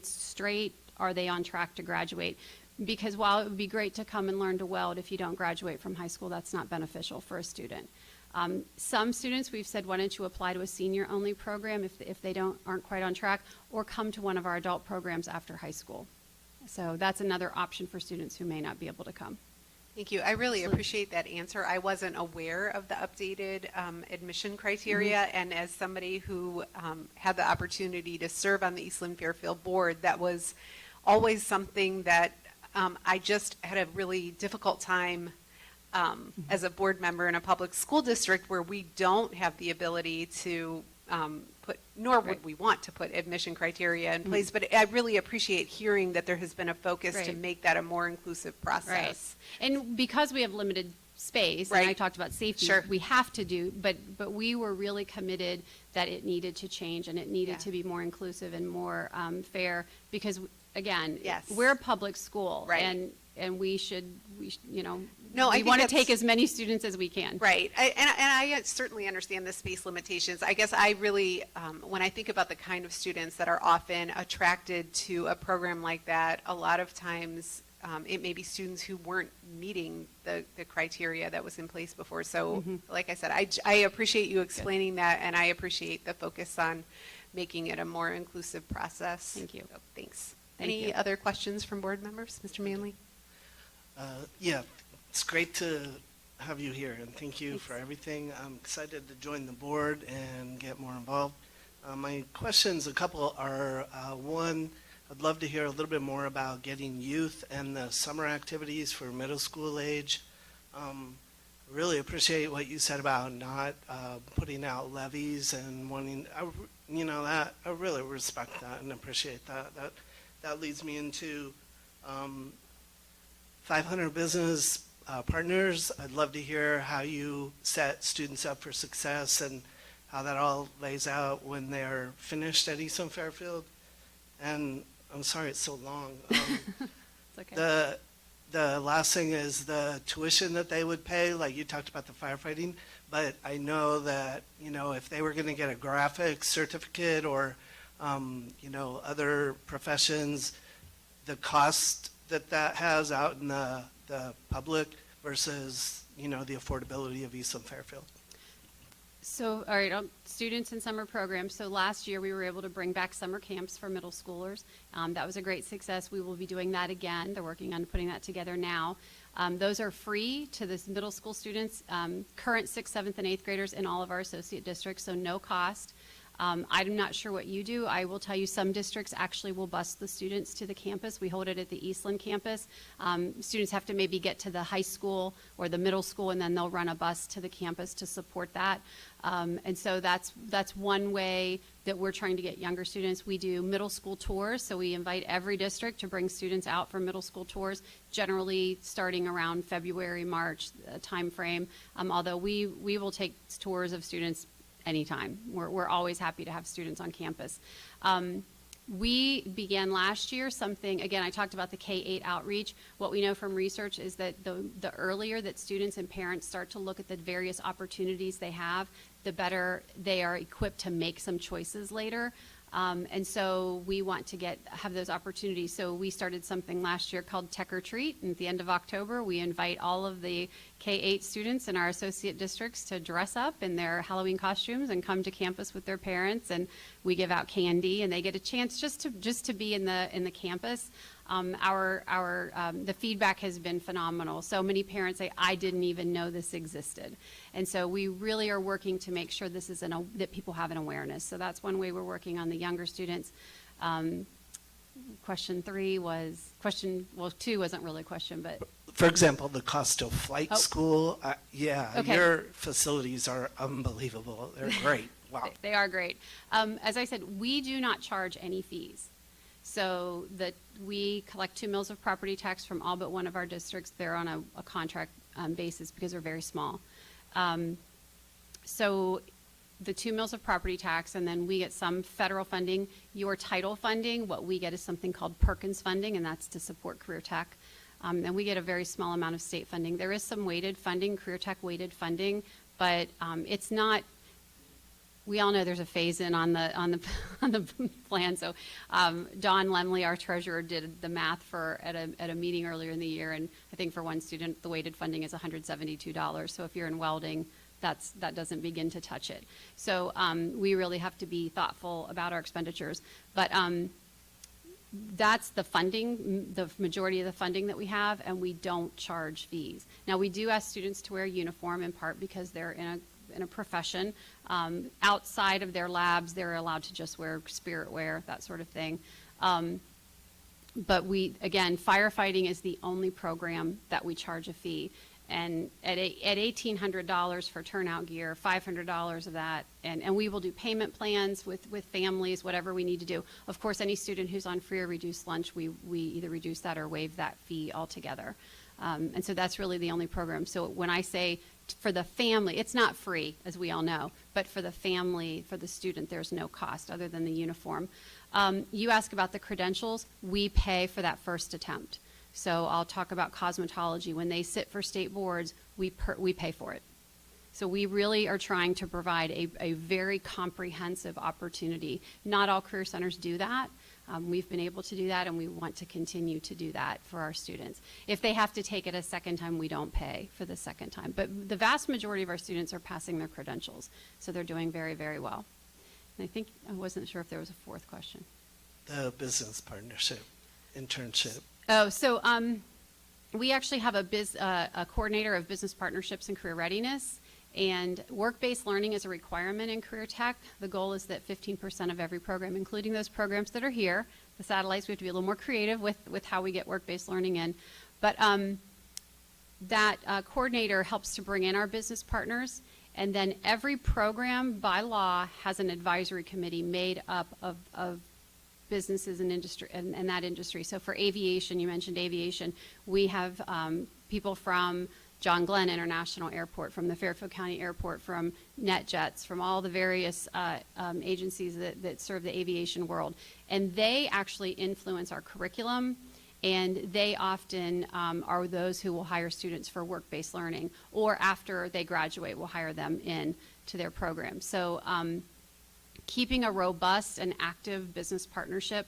straight, are they on track to graduate? Because while it would be great to come and learn to weld, if you don't graduate from high school, that's not beneficial for a student. Some students, we've said, why don't you apply to a senior-only program if they aren't quite on track, or come to one of our adult programs after high school. So that's another option for students who may not be able to come. Thank you. I really appreciate that answer. I wasn't aware of the updated admission criteria, and as somebody who had the opportunity to serve on the Eastland Fairfield board, that was always something that I just had a really difficult time as a board member in a public school district where we don't have the ability to nor would we want to put admission criteria in place, but I really appreciate hearing that there has been a focus to make that a more inclusive process. Right. And because we have limited space, and I talked about safety, we have to do, but we were really committed that it needed to change and it needed to be more inclusive and more fair because, again, we're a public school, and we want to take as many students as we can. Right. I certainly understand the space limitations. I guess I really, when I think about the kind of students that are often attracted to a program like that, a lot of times it may be students who weren't meeting the criteria that was in place before. So, like I said, I appreciate you explaining that, and I appreciate the focus on making it a more inclusive process. Thank you. So, thanks. Thank Any you. other questions from board members? Mr. Manley? Yeah, it's great to have you here, and thank you Thanks. for everything. I'm excited to join the board and get more involved. My questions, a couple are, one, I'd love to hear a little bit more about getting youth and the summer activities for middle school age. Really appreciate what you said about not putting out levies and wanting, that I really respect that and appreciate that. That leads me into 500 business partners. I'd love to hear how you set students up for success and how that all lays out when they're finished at Easton Fairfield. And I'm sorry it's so long. It's okay. The last thing is the tuition that they would pay, like you talked about the firefighting, but I know that, if they were going to get a graphics certificate or, other professions, the cost that has out in the public versus, the affordability of Easton Fairfield. So, all right, students in summer programs. So last year we were able to bring back summer camps for middle schoolers. That was a great success. We will be doing that again. They're working on putting that together now. Those are free to the middle school students, current 6th, 7th, and 8th graders in all of our associate districts, so no cost. I'm not sure what you do. I will tell you some districts actually will bus the students to the campus. We hold it at the Eastland campus. Students have to maybe get to the high school or the middle school, and then they'll run a bus to the campus to support that. And so that's one way that we're trying to get younger students. We do middle school tours, so we invite every district to bring students out for middle school tours, generally starting around February, March timeframe, although we will take tours of students anytime. We're always happy to have students on campus. We began last year something, again, I talked about the K-8 outreach. What we know from research is that the earlier that students and parents start to look at the various opportunities they have, the better they are equipped to make some choices later. And so we want to have those opportunities. So we started something last year called Tech or Treat. And at the end of October, we invite all of the K-8 students in our associate districts to dress up in their Halloween costumes and come to campus with their parents. And we give out candy, and they get a chance just to be in the campus. The feedback has been phenomenal. So many parents say, I didn't even know this existed. And so we really are working to make sure this is that people have an awareness. So that's one way we're working on the younger students. Question 2 wasn't really a question, but. For example, the cost of flight Oh. school, Okay. your facilities are unbelievable. They're great. Wow. They are great. As I said, we do not charge any fees. So we collect 2 mills of property tax from all but one of our districts. They're on a contract basis because they're very small. So the 2 mills of property tax, and then we get some federal funding. Your title funding, what we get is something called Perkins funding, and that's to support career tech. And we get a very small amount of state funding. There is some weighted funding, career tech weighted funding, but it's not. We all know there's a phase in on the plan. So Don Lemley, our treasurer, did the math at a meeting earlier in the year, and I think for one student the weighted funding is $172. So if you're in welding, that doesn't begin to touch it. So we really have to be thoughtful about our expenditures. But that's the funding, the majority of the funding that we have, and we don't charge fees. Now, we do ask students to wear a uniform in part because they're in a profession. Outside of their labs, they're allowed to just wear spirit wear, that sort of thing. But again, firefighting is the only program that we charge a fee. And at $1,800 for turnout gear, $500 of that, and we will do payment plans with families, whatever we need to do. Of course, any student who's on free or reduced lunch, we either reduce that or waive that fee altogether. And so that's really the only program. So when I say for the family, it's not free, as we all know, but for the family, for the student, there's no cost other than the uniform. You ask about the credentials. We pay for that first attempt. So I'll talk about cosmetology. When they sit for state boards, we pay for it. So we really are trying to provide a very comprehensive opportunity. Not all career centers do that. We've been able to do that, and we want to continue to do that for our students. If they have to take it a second time, we don't pay for the second time. But the vast majority of our students are passing their credentials, so they're doing very, very well. And I think, I wasn't sure if there was a fourth question. The business partnership, internship. Oh, so we actually have a coordinator of business partnerships and career readiness, and work-based learning is a requirement in career tech. The goal is that 15% of every program, including those programs that are here, the satellites, we have to be a little more creative with how we get work-based learning in. But that coordinator helps to bring in our business partners, and then every program by law has an advisory committee made up of businesses and industry and that industry. So for aviation, you mentioned aviation, we have people from John Glenn International Airport, from the Fairfield County Airport, from NetJets, from all the various agencies that serve the aviation world. And they actually influence our curriculum, and they often are those who will hire students for work-based learning, or after they graduate, will hire them in to their program. So keeping a robust and active business partnership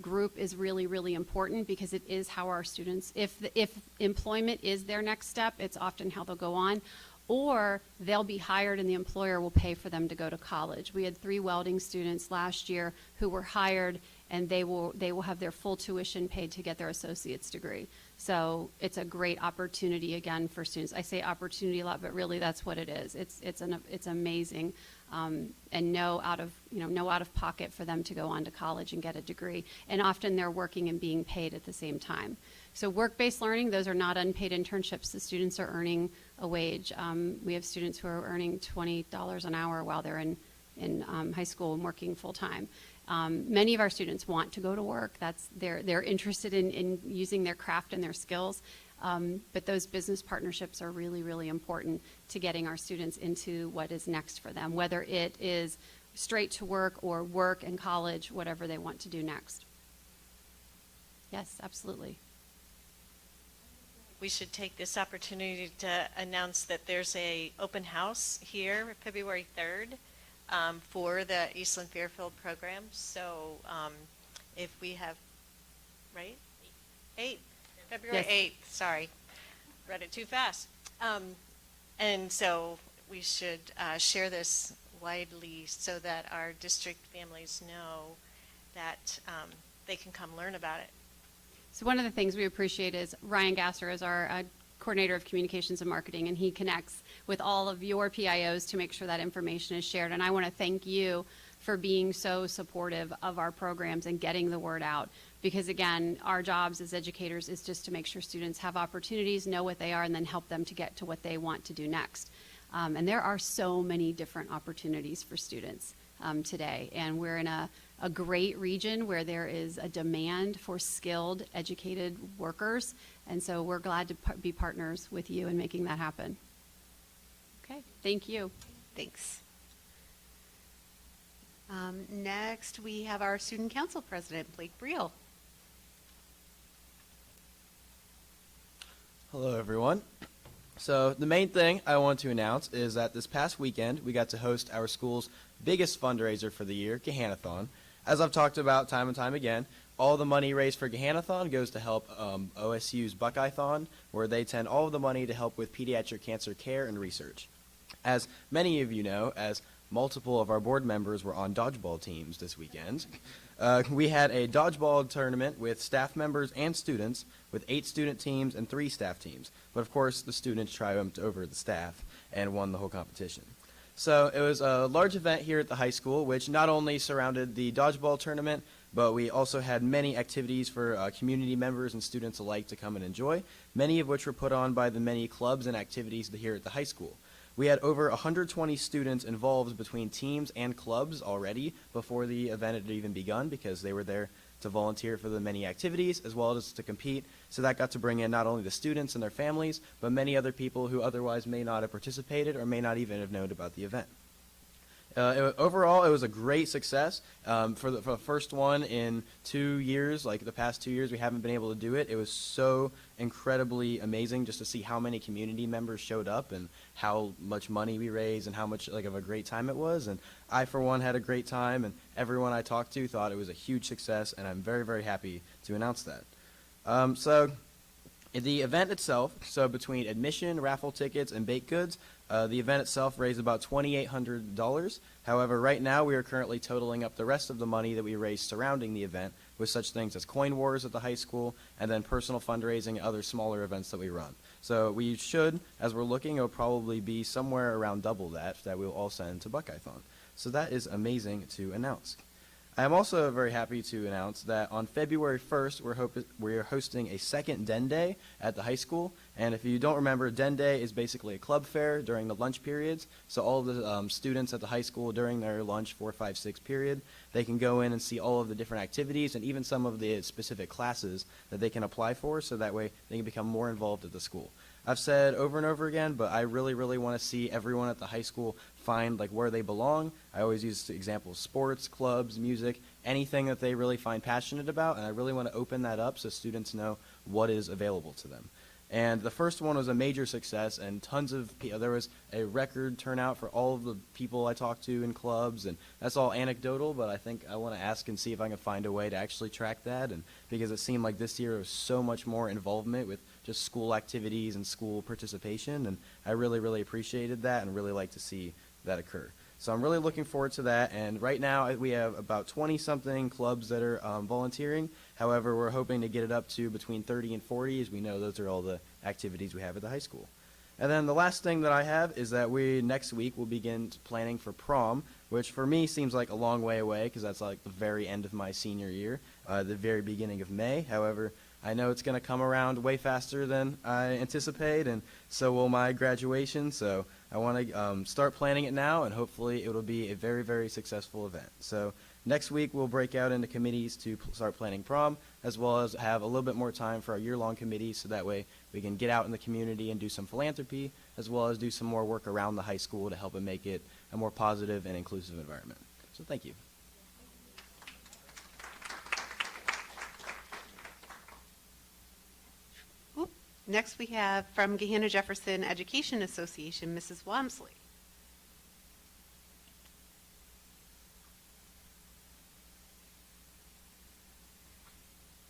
group is really, really important, because it is how our students, if employment is their next step, it's often how they'll go on, or they'll be hired and the employer will pay for them to go to college. We had 3 welding students last year who were hired, and they will have their full tuition paid to get their associate's degree. So it's a great opportunity, again, for students. I say opportunity a lot, but really that's what it is. It's amazing, and no out of pocket for them to go on to college and get a degree. And often they're working and being paid at the same time. So work-based learning, those are not unpaid internships. The students are earning a wage. We have students who are earning $20 an hour while they're in high school and working full-time. Many of our students want to go to work. They're interested in using their craft and their skills. But those business partnerships are really, really important to getting our students into what is next for them, whether it is straight to work or work and college, whatever they want to do next. Yes, absolutely. We should take this opportunity to announce that there's a open house here February 3rd for the Eastland Fairfield program. So if we have, right? 8th. February Yes. 8th, sorry. Read it too fast. And so we should share this widely so that our district families know that they can come learn about it. So one of the things we appreciate is Ryan Gasser is our coordinator of communications and marketing, and he connects with all of your PIOs to make sure that information is shared. And I want to thank you for being so supportive of our programs and getting the word out. Because again, our jobs as educators is just to make sure students have opportunities, know what they are, and then help them to get to what they want to do next. And there are so many different opportunities for students today. And we're in a great region where there is a demand for skilled, educated workers. And so we're glad to be partners with you in making that happen. Okay, thank you. Thanks. Next, we have our Student Council President, Blake Briel. Hello, everyone. So the main thing I want to announce is that this past weekend, we got to host our school's biggest fundraiser for the year, Gahanathon. As I've talked about time and time again, all the money raised for Gahanathon goes to help OSU's Buckeye-thon, where they send all of the money to help with pediatric cancer care and research. As many of you know, as multiple of our board members were on dodgeball teams this weekend, we had a dodgeball tournament with staff members and students, with 8 student teams and 3 staff teams. But of course, the students triumphed over the staff and won the whole competition. So it was a large event here at the high school, which not only surrounded the dodgeball tournament, but we also had many activities for community members and students alike to come and enjoy, many of which were put on by the many clubs and activities here at the high school. We had over 120 students involved between teams and clubs already before the event had even begun, because they were there to volunteer for the many activities as well as to compete. So that got to bring in not only the students and their families, but many other people who otherwise may not have participated or may not even have known about the event. Overall, it was a great success. For the first one in 2 years, like the past 2 years, we haven't been able to do it. It was so incredibly amazing just to see how many community members showed up and how much money we raised and how much like of a great time it was. And I, for one, had a great time, and everyone I talked to thought it was a huge success, and I'm very, very happy to announce that. So the event itself, so between admission, raffle tickets, and baked goods, the event itself raised about $2,800. However, right now we are currently totaling up the rest of the money that we raised surrounding the event with such things as coin wars at the high school and then personal fundraising and other smaller events that we run. So we should, as we're looking, it'll probably be somewhere around double that we'll all send to Buckeye-thon. So that is amazing to announce. I am also very happy to announce that on February 1st, we're hosting a second Den Day at the high school. And if you don't remember, Den Day is basically a club fair during the lunch periods. So all of the students at the high school during their lunch 4, 5, 6 period, they can go in and see all of the different activities and even some of the specific classes that they can apply for, so that way they can become more involved at the school. I've said over and over again, but I really, really want to see everyone at the high school find like where they belong. I always use the example of sports, clubs, music, anything that they really find passionate about, and I really want to open that up so students know what is available to them. And the first one was a major success, and tons of people. There was a record turnout for all of the people I talked to in clubs, and that's all anecdotal, but I think I want to ask and see if I can find a way to actually track that, and because it seemed like this year there was so much more involvement with just school activities and school participation, and I really, really appreciated that and really like to see that occur. So I'm really looking forward to that, and right now we have about 20-something clubs that are volunteering. However, we're hoping to get it up to between 30 and 40, as we know those are all the activities we have at the high school. And then the last thing that I have is that next week will begin planning for prom, which for me seems like a long way away because that's like the very end of my senior year, the very beginning of May. However, I know it's going to come around way faster than I anticipate, and so will my graduation. So I want to start planning it now, and hopefully it will be a very, very successful event. So next week we'll break out into committees to start planning prom, as well as have a little bit more time for our year-long committees, so that way we can get out in the community and do some philanthropy, as well as do some more work around the high school to help it make it a more positive and inclusive environment. So thank you. Next, we have from Gahanna Jefferson Education Association, Mrs. Wamsley.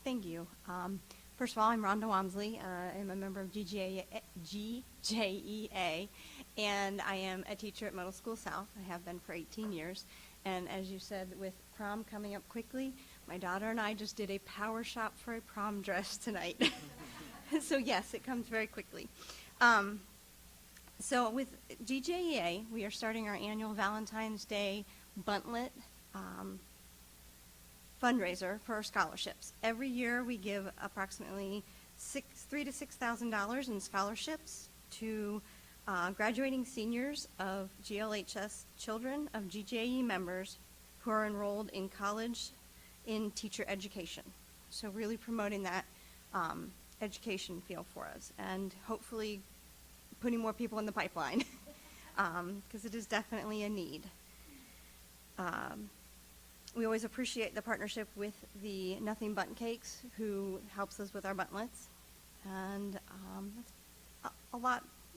Thank you. First of all, I'm Rhonda Wamsley. I'm a member of GJEA, and I am a teacher at Middle School South. I have been for 18 years. And as you said, with prom coming up quickly, my daughter and I just did a power shop for a prom dress tonight. So yes, it comes very quickly. So with GJEA, we are starting our annual Valentine's Day Buntlet fundraiser for our scholarships. Every year we give approximately $3,000 to $6,000 in scholarships to graduating seniors of GLHS children of GJE members who are enrolled in college in teacher education. So really promoting that education field for us, and hopefully putting more people in the pipeline because it is definitely a need. We always appreciate the partnership with the Nothing Bundt Cakes, who helps us with our buntlets, and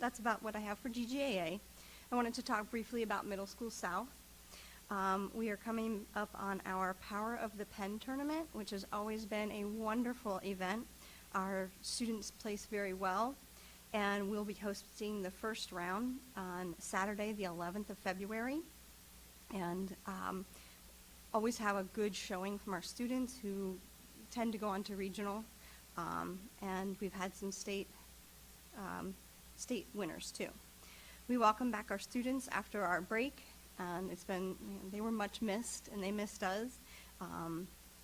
that's about what I have for GJA. I wanted to talk briefly about Middle School South. We are coming up on our Power of the Pen tournament, which has always been a wonderful event. Our students place very well, and we'll be hosting the first round on Saturday, the 11th of February, and always have a good showing from our students who tend to go on to regional, and we've had some state winners too. We welcome back our students after our break, and they were much missed, and they missed us.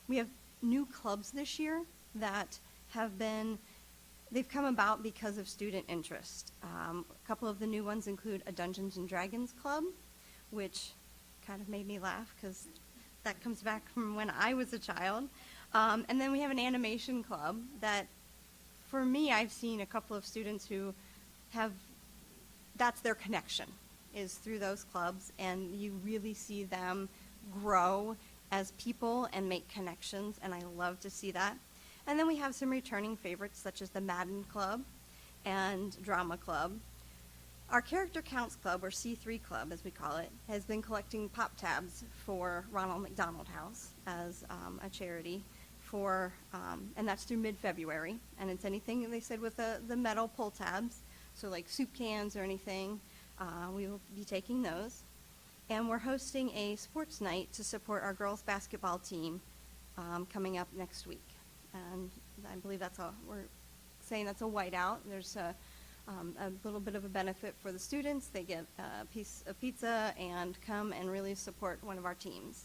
We have new clubs this year that they've come about because of student interest. A couple of the new ones include a Dungeons and Dragons club, which kind of made me laugh because that comes back from when I was a child. And then we have an animation club that, for me, I've seen a couple of students who that's their connection. is through those clubs, and you really see them grow as people and make connections, and I love to see that. And then we have some returning favorites, such as the Madden Club and Drama Club. Our Character Counts Club, or C3 Club as we call it, has been collecting pop tabs for Ronald McDonald House as a charity for, and that's through mid-February. And it's anything, they said, with the metal pull tabs, so like soup cans or anything, we will be taking those. And we're hosting a sports night to support our girls basketball team coming up next week. And I believe we're saying that's a whiteout. There's a little bit of a benefit for the students. They get a piece of pizza and come and really support one of our teams.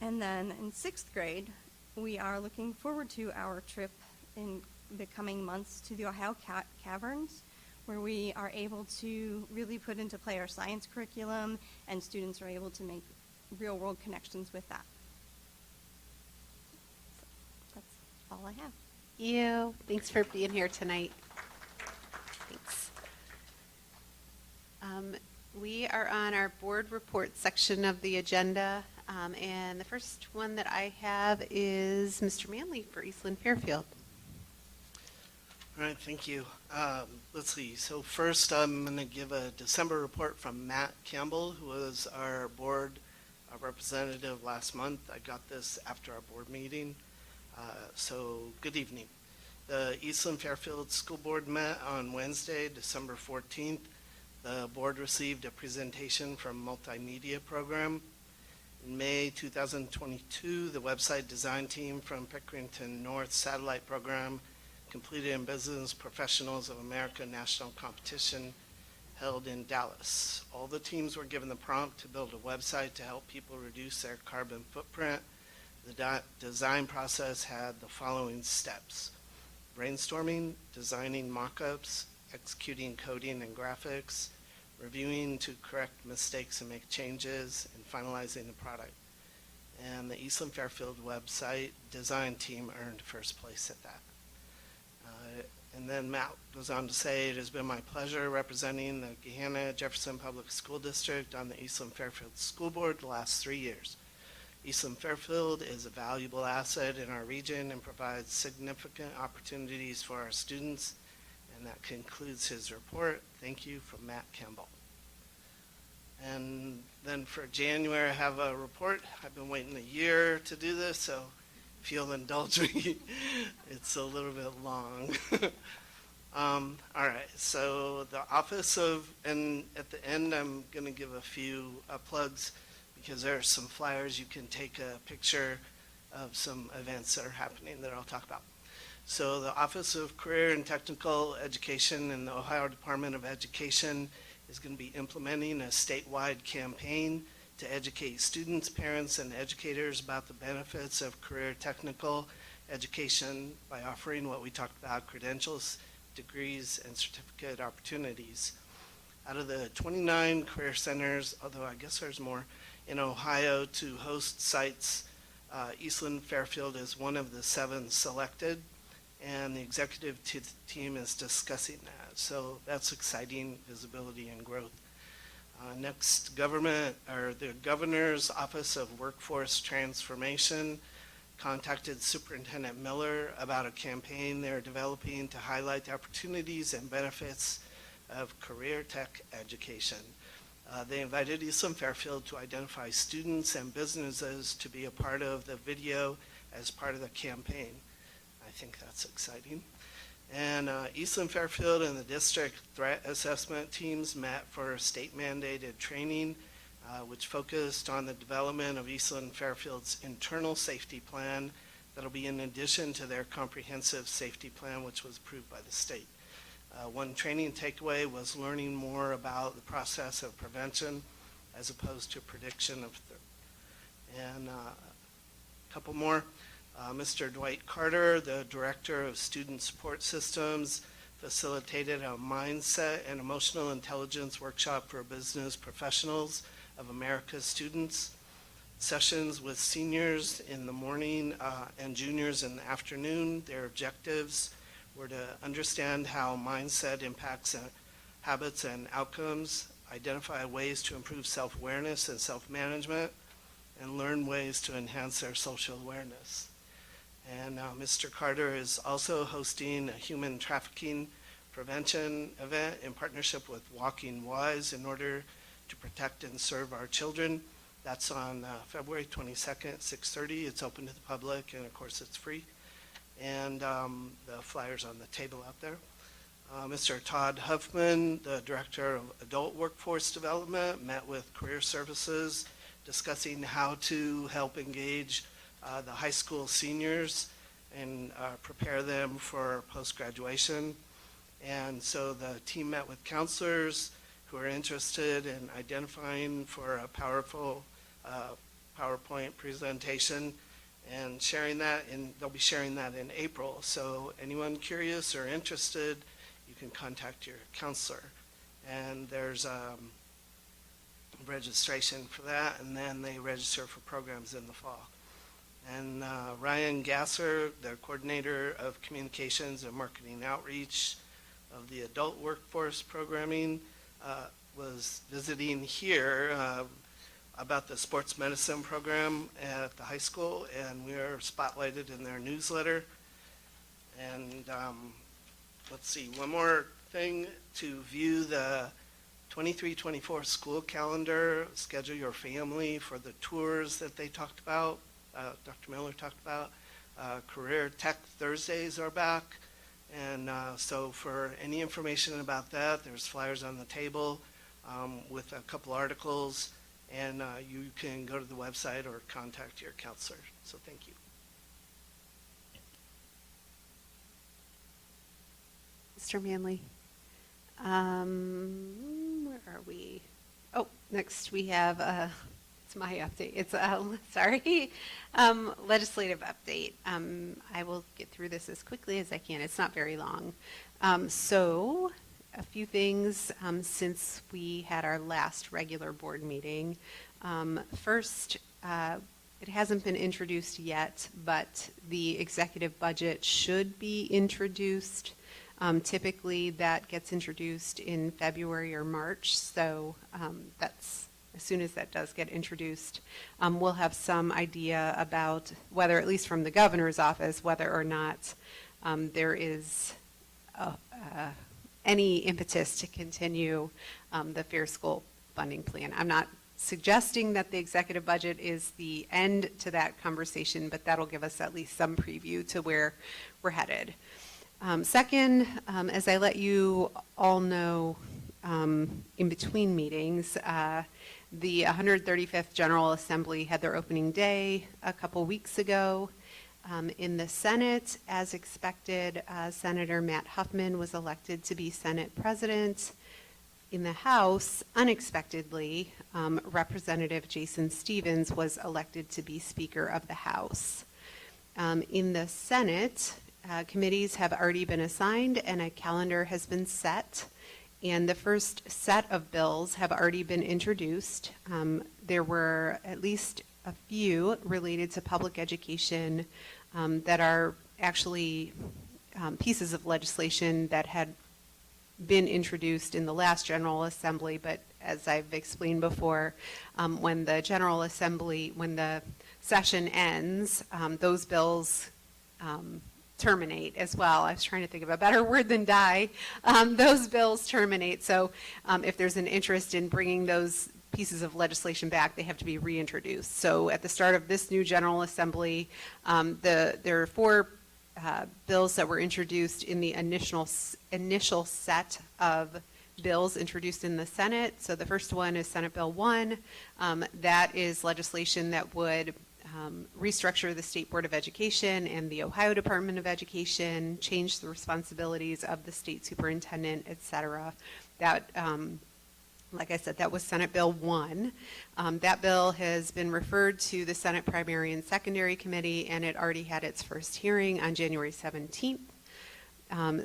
And then in 6th grade, we are looking forward to our trip in the coming months to the Ohio Caverns, where we are able to really put into play our science curriculum, and students are able to make real-world connections with that. So that's all I have. You. Thanks for being here tonight. Thanks. We are on our board report section of the agenda, and the first one that I have is Mr. Manley for Eastland Fairfield. All right, thank you. Let's see. So first, I'm going to give a December report from Matt Campbell, who was our board representative last month. I got this after our board meeting. So good evening. The Eastland Fairfield School Board met on Wednesday, December 14th. The board received a presentation from Multimedia Program. In May 2022, the website design team from Pickerington North Satellite Program completed in Business Professionals of America National Competition held in Dallas. All the teams were given the prompt to build a website to help people reduce their carbon footprint. The design process had the following steps: brainstorming, designing mock-ups, executing coding and graphics, reviewing to correct mistakes and make changes, and finalizing the product. And the Eastland Fairfield website design team earned first place at that. And then Matt goes on to say, it has been my pleasure representing the Gahanna Jefferson Public School District on the Eastland Fairfield School Board the last 3 years. Eastland Fairfield is a valuable asset in our region and provides significant opportunities for our students. And that concludes his report. Thank you from Matt Campbell. And then for January, I have a report. I've been waiting a year to do this, so if you'll indulge me, it's a little bit long. All right, so the Office of, and at the end, I'm going to give a few plugs, because there are some flyers. You can take a picture of some events that are happening that I'll talk about. So the Office of Career and Technical Education in the Ohio Department of Education is going to be implementing a statewide campaign to educate students, parents, and educators about the benefits of career technical education by offering what we talked about: credentials, degrees, and certificate opportunities. Out of the 29 career centers, although I guess there's more, in Ohio to host sites, Eastland Fairfield is one of the 7 selected, and the executive team is discussing that. So that's exciting visibility and growth. Next, the Governor's Office of Workforce Transformation contacted Superintendent Miller about a campaign they're developing to highlight the opportunities and benefits of career tech education. They invited Eastland Fairfield to identify students and businesses to be a part of the video as part of the campaign. I think that's exciting. And Eastland Fairfield and the district threat assessment teams met for state-mandated training, which focused on the development of Eastland Fairfield's internal safety plan that'll be in addition to their comprehensive safety plan, which was approved by the state. One training takeaway was learning more about the process of prevention as opposed to prediction of and a couple more. Mr. Dwight Carter, the Director of Student Support Systems, facilitated a mindset and emotional intelligence workshop for business professionals of America's students. Sessions with seniors in the morning and juniors in the afternoon. Their objectives were to understand how mindset impacts habits and outcomes, identify ways to improve self-awareness and self-management, and learn ways to enhance their social awareness. And Mr. Carter is also hosting a human trafficking prevention event in partnership with Walking Wise in order to protect and serve our children. That's on February 22nd, 6:30. It's open to the public, and of course it's free. And the flyer's on the table out there. Mr. Todd Huffman, the Director of Adult Workforce Development, met with Career Services discussing how to help engage the high school seniors and prepare them for post-graduation. And so the team met with counselors who are interested in identifying for a powerful PowerPoint presentation and sharing that, and they'll be sharing that in April. So anyone curious or interested, you can contact your counselor. And there's registration for that, and then they register for programs in the fall. And Ryan Gasser, the Coordinator of Communications and Marketing Outreach of the Adult Workforce Programming, was visiting here about the sports medicine program at the high school, and we are spotlighted in their newsletter. And let's see, one more thing: to view the 23-24 school calendar, schedule your family for the tours that they talked about, Dr. Miller talked about. Career Tech Thursdays are back. And so for any information about that, there's flyers on the table with a couple articles, and you can go to the website or contact your counselor. So thank you. Mr. Manley. Where are we? Oh, next we have, it's my update. It's, sorry, legislative update. I will get through this as quickly as I can. It's not very long. So a few things since we had our last regular board meeting. First, it hasn't been introduced yet, but the executive budget should be introduced. Typically, that gets introduced in February or March, so that's as soon as that does get introduced, we'll have some idea about whether, at least from the governor's office, whether or not there is any impetus to continue the Fair School funding plan. I'm not suggesting that the executive budget is the end to that conversation, but that'll give us at least some preview to where we're headed. Second, as I let you all know in between meetings, the 135th General Assembly had their opening day a couple weeks ago. In the Senate, as expected, Senator Matt Huffman was elected to be Senate President. In the House, unexpectedly, Representative Jason Stevens was elected to be Speaker of the House. In the Senate, committees have already been assigned and a calendar has been set. And the first set of bills have already been introduced. There were at least a few related to public education that are actually pieces of legislation that had been introduced in the last General Assembly, but as I've explained before, when the General Assembly, when the session ends, those bills terminate as well. I was trying to think of a better word than die. Those bills terminate. So if there's an interest in bringing those pieces of legislation back, they have to be reintroduced. So at the start of this new General Assembly, there are four bills that were introduced in the initial set of bills introduced in the Senate. So the first one is Senate Bill 1. That is legislation that would restructure the State Board of Education and the Ohio Department of Education, change the responsibilities of the state superintendent, et cetera. That, like I said, that was Senate Bill 1. That bill has been referred to the Senate Primary and Secondary Committee, and it already had its first hearing on January 17th.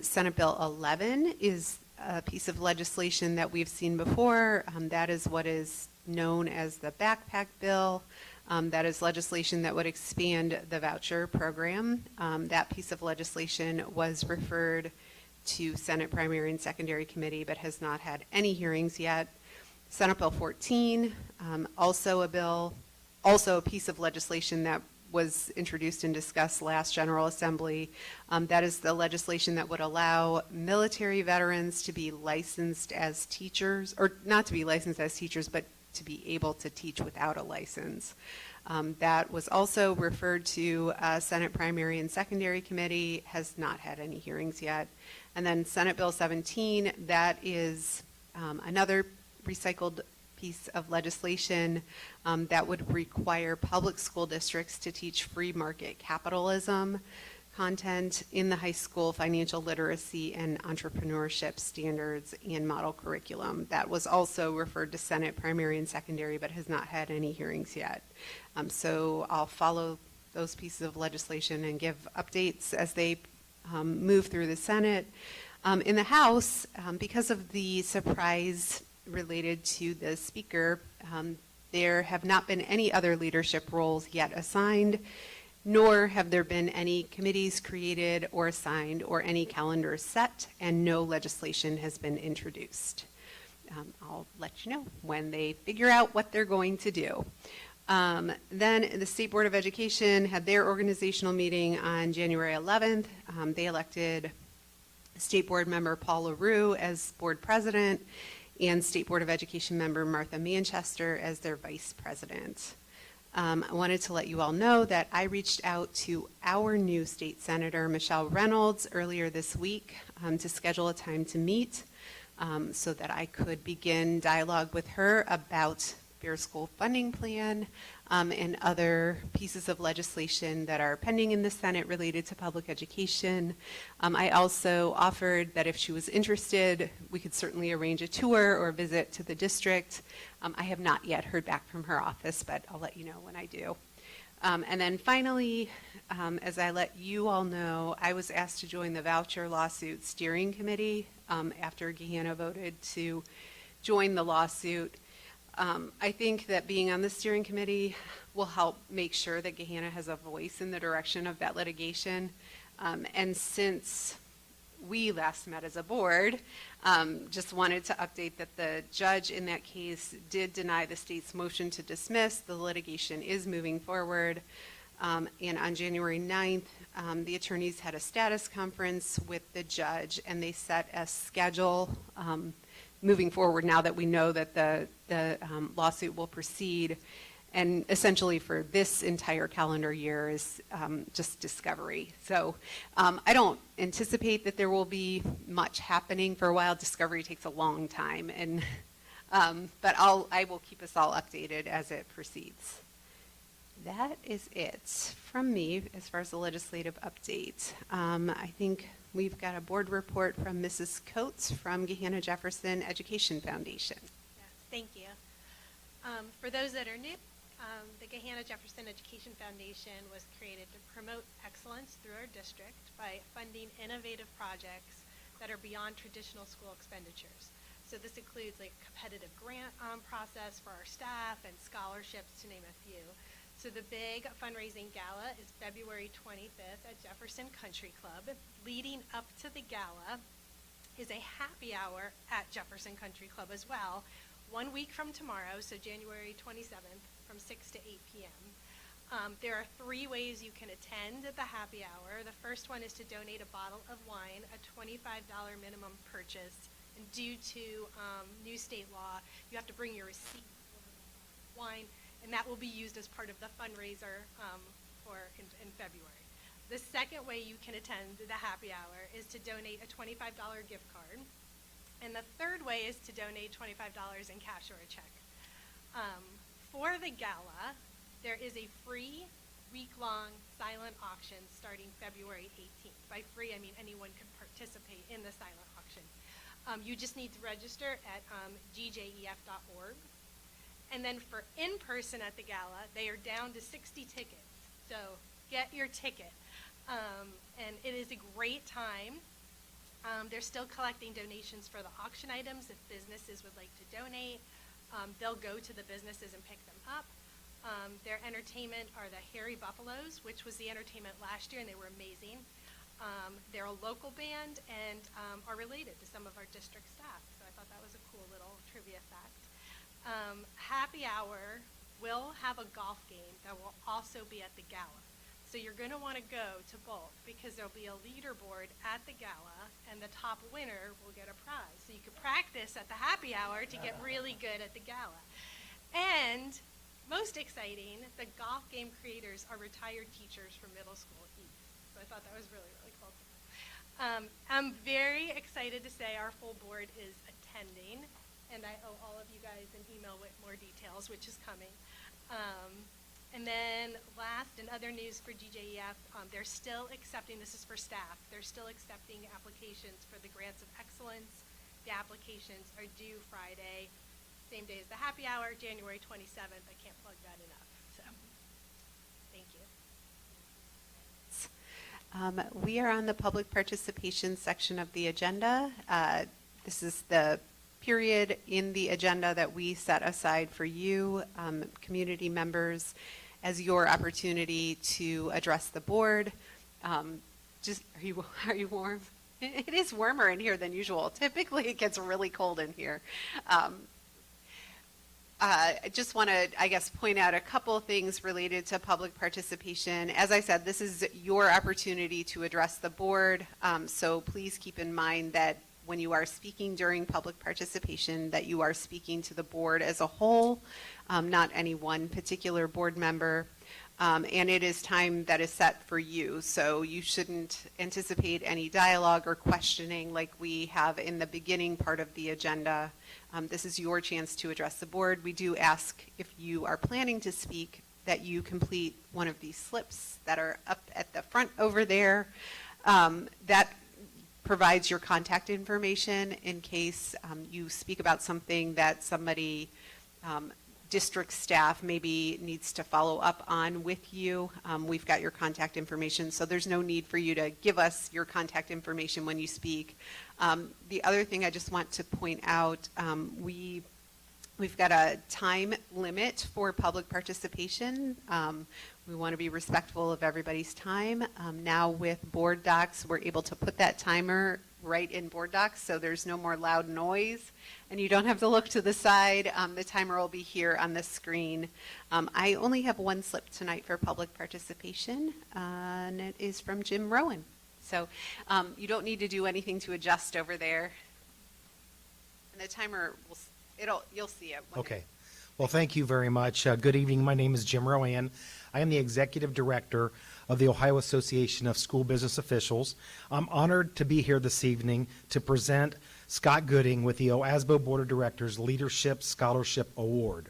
Senate Bill 11 is a piece of legislation that we've seen before. That is what is known as the backpack bill. That is legislation that would expand the voucher program. That piece of legislation was referred to Senate Primary and Secondary Committee, but has not had any hearings yet. Senate Bill 14, also a piece of legislation that was introduced and discussed last General Assembly. That is the legislation that would allow military veterans to be licensed as teachers, or not to be licensed as teachers, but to be able to teach without a license. That was also referred to Senate Primary and Secondary Committee, has not had any hearings yet. And then Senate Bill 17, that is another recycled piece of legislation that would require public school districts to teach free market capitalism content in the high school financial literacy and entrepreneurship standards and model curriculum. That was also referred to Senate Primary and Secondary, but has not had any hearings yet. So I'll follow those pieces of legislation and give updates as they move through the Senate. In the House, because of the surprise related to the Speaker, there have not been any other leadership roles yet assigned, nor have there been any committees created or assigned or any calendars set, and no legislation has been introduced. I'll let you know when they figure out what they're going to do. Then the State Board of Education had their organizational meeting on January 11th. They elected State Board member Paul LaRue as board president and State Board of Education member Martha Manchester as their vice president. I wanted to let you all know that I reached out to our new state senator, Michelle Reynolds, earlier this week to schedule a time to meet so that I could begin dialogue with her about Fair School Funding Plan and other pieces of legislation that are pending in the Senate related to public education. I also offered that if she was interested, we could certainly arrange a tour or visit to the district. I have not yet heard back from her office, but I'll let you know when I do. And then finally, as I let you all know, I was asked to join the voucher lawsuit steering committee after Gahanna voted to join the lawsuit. I think that being on the steering committee will help make sure that Gahanna has a voice in the direction of that litigation. And since we last met as a board, just wanted to update that the judge in that case did deny the state's motion to dismiss. The litigation is moving forward. And on January 9th, the attorneys had a status conference with the judge, and they set a schedule moving forward now that we know that the lawsuit will proceed. And essentially for this entire calendar year is just discovery. So I don't anticipate that there will be much happening for a while. Discovery takes a long time, and but I will keep us all updated as it proceeds. That is it from me as far as the legislative update. I think we've got a board report from Mrs. Coates from Gahanna Jefferson Education Foundation. Yes, thank you. For those that are new, the Gahanna Jefferson Education Foundation was created to promote excellence through our district by funding innovative projects that are beyond traditional school expenditures. So this includes like competitive grant process for our staff and scholarships, to name a few. So the big fundraising gala is February 25th at Jefferson Country Club. Leading up to the gala is a happy hour at Jefferson Country Club as well, 1 week from tomorrow, so January 27th, from 6 to 8 p.m. There are 3 ways you can attend the happy hour. The first one is to donate a bottle of wine, a $25 minimum purchase. And due to new state law, you have to bring your receipt for wine, and that will be used as part of the fundraiser in February. The second way you can attend the happy hour is to donate a $25 gift card. And the third way is to donate $25 in cash or a check. For the gala, there is a free week-long silent auction starting February 18th. By free, I mean anyone can participate in the silent auction. You just need to register at GJEF.org. And then for in-person at the gala, they are down to 60 tickets. So get your ticket. And it is a great time. They're still collecting donations for the auction items. If businesses would like to donate, they'll go to the businesses and pick them up. Their entertainment are the Hairy Buffaloes, which was the entertainment last year, and they were amazing. They're a local band and are related to some of our district staff, so I thought that was a cool little trivia fact. Happy Hour will have a golf game that will also be at the gala. So you're going to want to go to both because there'll be a leaderboard at the gala and the top winner will get a prize. So you can practice at the happy hour to get really good at the gala. And most exciting, the golf game creators are retired teachers from middle school East. So I thought that was really, really cool. I'm very excited to say our full board is attending, and I owe all of you guys an email with more details, which is coming. And then last, in other news for GJEF, they're still accepting, this is for staff, they're still accepting applications for the Grants of Excellence. The applications are due Friday, same day as the happy hour, January 27th. I can't plug that enough, so thank you. We are on the public participation section of the agenda. This is the period in the agenda that we set aside for you, community members, as your opportunity to address the board. Are you warm? It is warmer in here than usual. Typically, it gets really cold in here. I just want to, I guess, point out a couple of things related to public participation. As I said, this is your opportunity to address the board, so please keep in mind that when you are speaking during public participation, that you are speaking to the board as a whole, not any one particular board member. And it is time that is set for you, so you shouldn't anticipate any dialogue or questioning like we have in the beginning part of the agenda. This is your chance to address the board. We do ask, if you are planning to speak, that you complete one of these slips that are up at the front over there. That provides your contact information in case you speak about something that somebody, district staff maybe needs to follow up on with you. We've got your contact information, so there's no need for you to give us your contact information when you speak. The other thing I just want to point out, we've got a time limit for public participation. We want to be respectful of everybody's time. Now with board docs, we're able to put that timer right in board docs, so there's no more loud noise, and you don't have to look to the side. The timer will be here on the screen. I only have one slip tonight for public participation, and it is from Jim Rowan. So you don't need to do anything to adjust over there. And the timer, you'll see it. Okay. Well, thank you very much. Good evening. My name is Jim Rowan. I am the Executive Director of the Ohio Association of School Business Officials. I'm honored to be here this evening to present Scott Gooding with the OASBO Board of Directors Leadership Scholarship Award.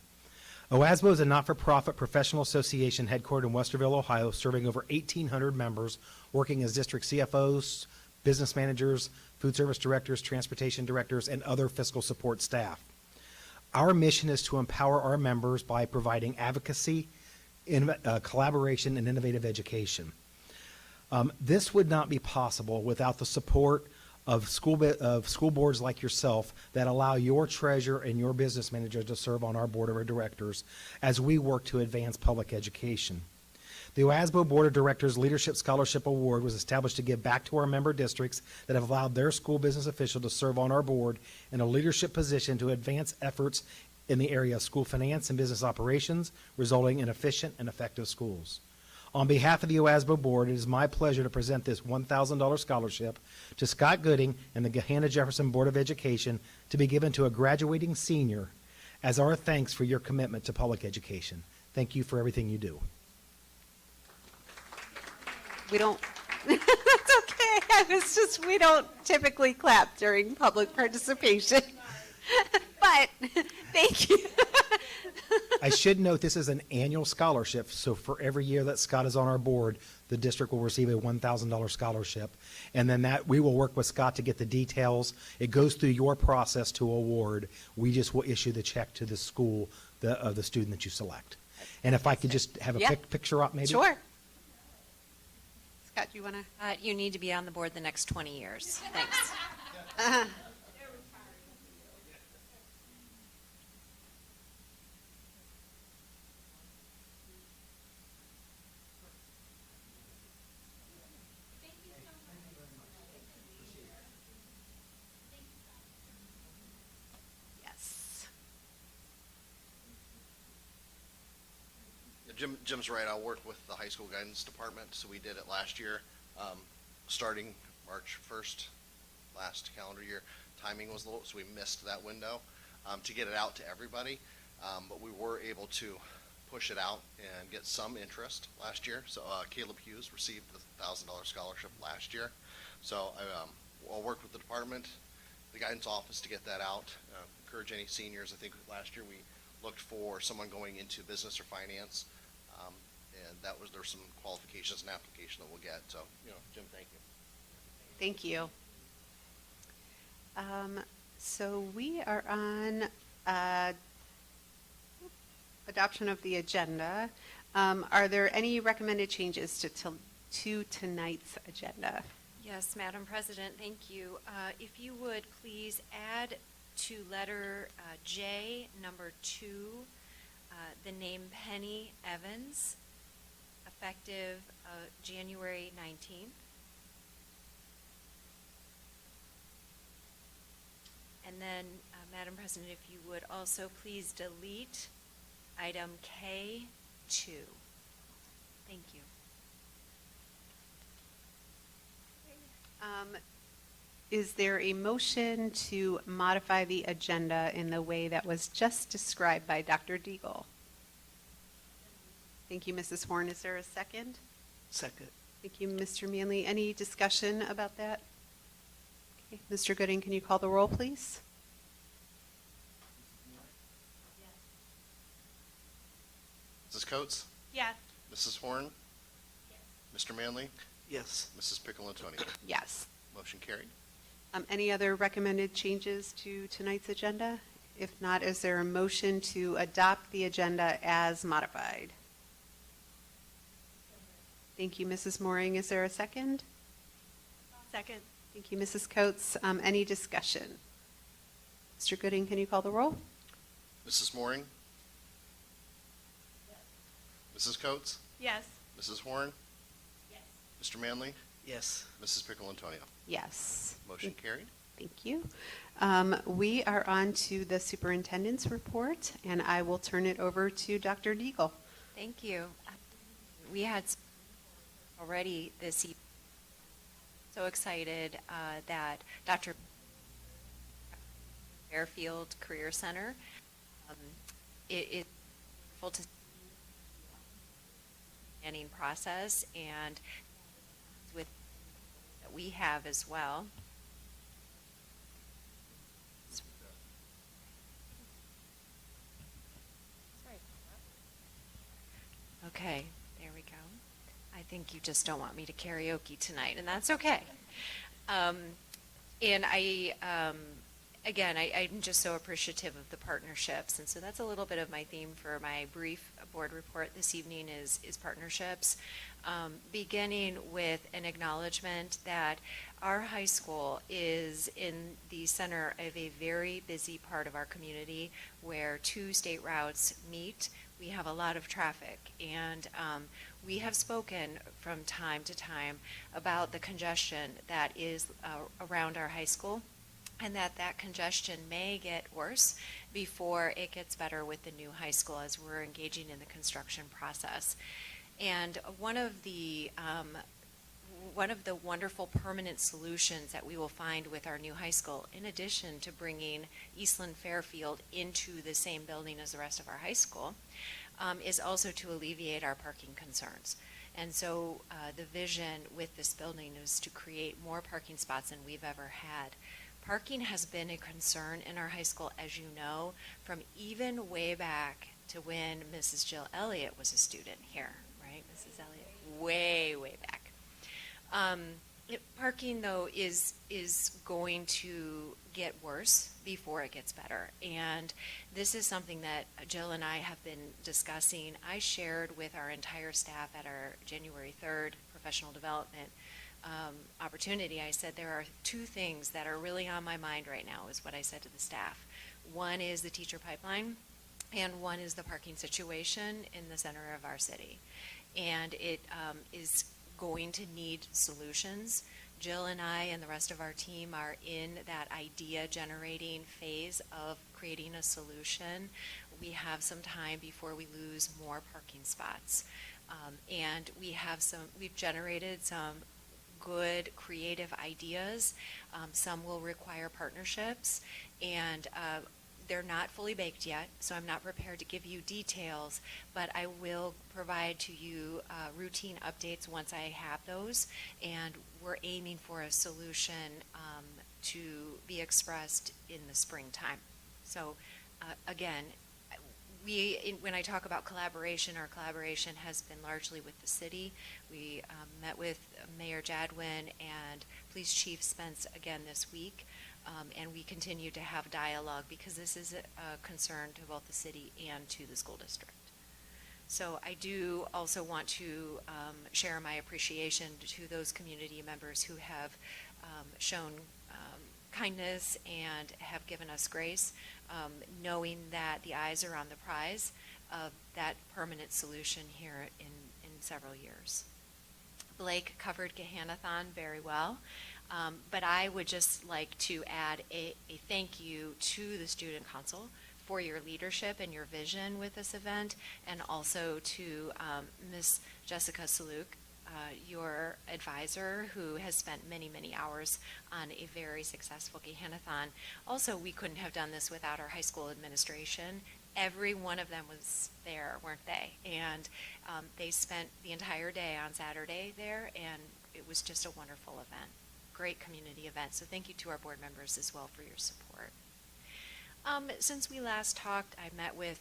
OASBO is a not-for-profit professional association headquartered in Westerville, Ohio, serving over 1,800 members, working as district CFOs, business managers, food service directors, transportation directors, and other fiscal support staff. Our mission is to empower our members by providing advocacy, collaboration, and innovative education. This would not be possible without the support of school boards like yourself that allow your treasurer and your business manager to serve on our board of directors as we work to advance public education. The OASBO Board of Directors Leadership Scholarship Award was established to give back to our member districts that have allowed their school business official to serve on our board in a leadership position to advance efforts in the area of school finance and business operations, resulting in efficient and effective schools. On behalf of the OASBO Board, it is my pleasure to present this $1,000 scholarship to Scott Gooding and the Gahanna-Jefferson Board of Education to be given to a graduating senior as our thanks for your commitment to public education. Thank you for everything you do. We don't, that's okay. We don't typically clap during public participation. But, thank you. I should note this is an annual scholarship, so for every year that Scott is on our board, the district will receive a $1,000 scholarship. And then we will work with Scott to get the details. It goes through your process to award. We just will issue the check to the school of the student that you select. And if I could just have a picture up maybe? Sure. Scott, do you want to? You need to be on the board the next 20 years. Thanks. Jim's right. I'll work with the high school guidance department. So we did it last year, starting March 1st, last calendar year. Timing was a little, so we missed that window to get it out to everybody. But we were able to push it out and get some interest last year. So Caleb Hughes received the $1,000 scholarship last year. So I'll work with the department, the guidance office to get that out. Encourage any seniors. I think last year we looked for someone going into business or finance, and there were some qualifications and application that we'll get. So, Jim, thank you. Thank you. So we are on adoption of the agenda. Are there any recommended changes to tonight's agenda? Yes, Madam President, thank you. If you would please add to letter J, number 2, the name Penny Evans, effective January 19th. And then, Madam President, if you would also please delete item K2. Thank you. Is there a motion to modify the agenda in the way that was just described by Dr. Deagle? Thank you, Mrs. Horn. Is there a second? Second. Thank you, Mr. Manley. Any discussion about that? Okay. Mr. Gooding, can you call the roll, please? Mrs. Coates? Yes. Mrs. Horn? Mr. Manley? Yes. Mrs. Pickle-Antonio? Yes. Motion carried. Any other recommended changes to tonight's agenda? If not, is there a motion to adopt the agenda as modified? Thank you, Mrs. Mooring. Is there a second? Second. Thank you, Mrs. Coates. Any discussion? Mr. Gooding, can you call the roll? Mrs. Mooring? Mrs. Coates? Yes. Mrs. Horn? Mr. Manley? Yes. Mrs. Pickle-Antonio? Yes. Motion carried. Thank you. We are on to the superintendent's report, and I will turn it over to Dr. Deagle. Thank you. We had already this evening. So excited that Dr. Fairfield Career Center, it's full to planning process and with that we have as well. Okay, there we go. I think you just don't want me to karaoke tonight, and that's okay. And again, I'm just so appreciative of the partnerships, and so that's a little bit of my theme for my brief board report this evening is partnerships, beginning with an acknowledgement that our high school is in the center of a very busy part of our community where 2 state routes meet. We have a lot of traffic, and we have spoken from time to time about the congestion that is around our high school, and that congestion may get worse before it gets better with the new high school as we're engaging in the construction process. And one of the wonderful permanent solutions that we will find with our new high school, in addition to bringing Eastland Fairfield into the same building as the rest of our high school, is also to alleviate our parking concerns. And so the vision with this building is to create more parking spots than we've ever had. Parking has been a concern in our high school, as you know, from even way back to when Mrs. Jill Elliott was a student here, right, Mrs. Elliott? Way, way back. Parking, though, is going to get worse before it gets better. And this is something that Jill and I have been discussing. I shared with our entire staff at our January 3rd professional development opportunity. I said there are 2 things that are really on my mind right now, is what I said to the staff. One is the teacher pipeline, and one is the parking situation in the center of our city. And it is going to need solutions. Jill and I and the rest of our team are in that idea generating phase of creating a solution. we have some time before we lose more parking spots. And we've generated some good creative ideas. Some will require partnerships, and they're not fully baked yet, so I'm not prepared to give you details, but I will provide to you routine updates once I have those, and we're aiming for a solution to be expressed in the springtime. So again, when I talk about collaboration, our collaboration has been largely with the city. We met with Mayor Jadwin and Police Chief Spence again this week, and we continue to have dialogue because this is a concern to both the city and to the school district. So I do also want to share my appreciation to those community members who have shown kindness and have given us grace, knowing that the eyes are on the prize of that permanent solution here in several years. Blake covered Gahanathon very well, but I would just like to add a thank you to the Student Council for your leadership and your vision with this event, and also to Ms. Jessica Saluk, your advisor, who has spent many, many hours on a very successful Gahanathon. Also, we couldn't have done this without our high school administration. Every one of them was there, weren't they? And they spent the entire day on Saturday there, and it was just a wonderful event. Great community event. So thank you to our board members as well for your support. Since we last talked, I met with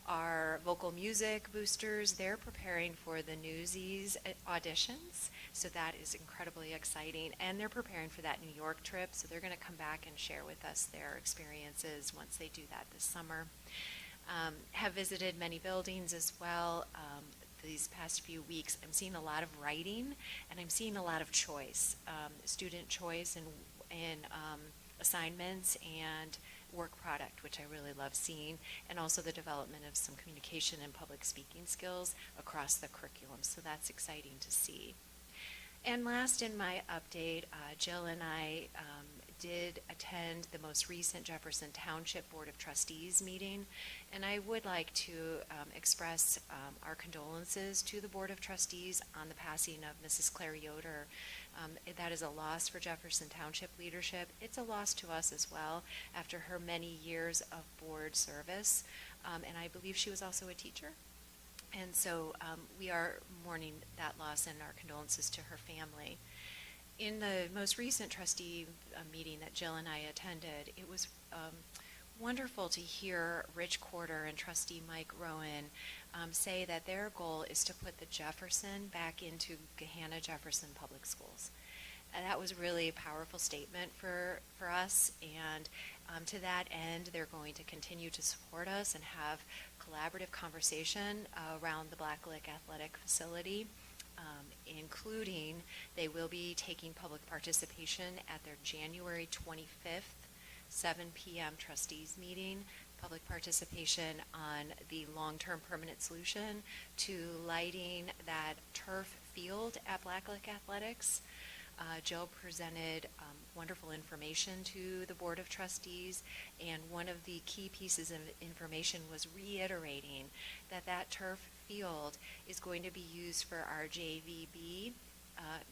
our vocal music boosters. They're preparing for the Newsies auditions, so that is incredibly exciting. And they're preparing for that New York trip, so they're going to come back and share with us their experiences once they do that this summer. Have visited many buildings as well. These past few weeks, I'm seeing a lot of writing, and I'm seeing a lot of choice, student choice in assignments and work product, which I really love seeing, and also the development of some communication and public speaking skills across the curriculum. So that's exciting to see. And last in my update, Jill and I did attend the most recent Jefferson Township Board of Trustees meeting, and I would like to express our condolences to the Board of Trustees on the passing of Mrs. Claire Yoder. That is a loss for Jefferson Township leadership. It's a loss to us as well after her many years of board service, and I believe she was also a teacher. And so we are mourning that loss and our condolences to her family. In the most recent trustee meeting that Jill and I attended, it was wonderful to hear Rich Corder and trustee Mike Rowan say that their goal is to put the Jefferson back into Gahanna Jefferson Public Schools. And that was really a powerful statement for us, and to that end, they're going to continue to support us and have collaborative conversation around the Black Lick Athletic Facility, including they will be taking public participation at their January 25th, 7 p.m. trustees meeting, public participation on the long-term permanent solution to lighting that turf field at Black Lick Athletics. Jill presented wonderful information to the Board of Trustees, and one of the key pieces of information was reiterating that that turf field is going to be used for our JVB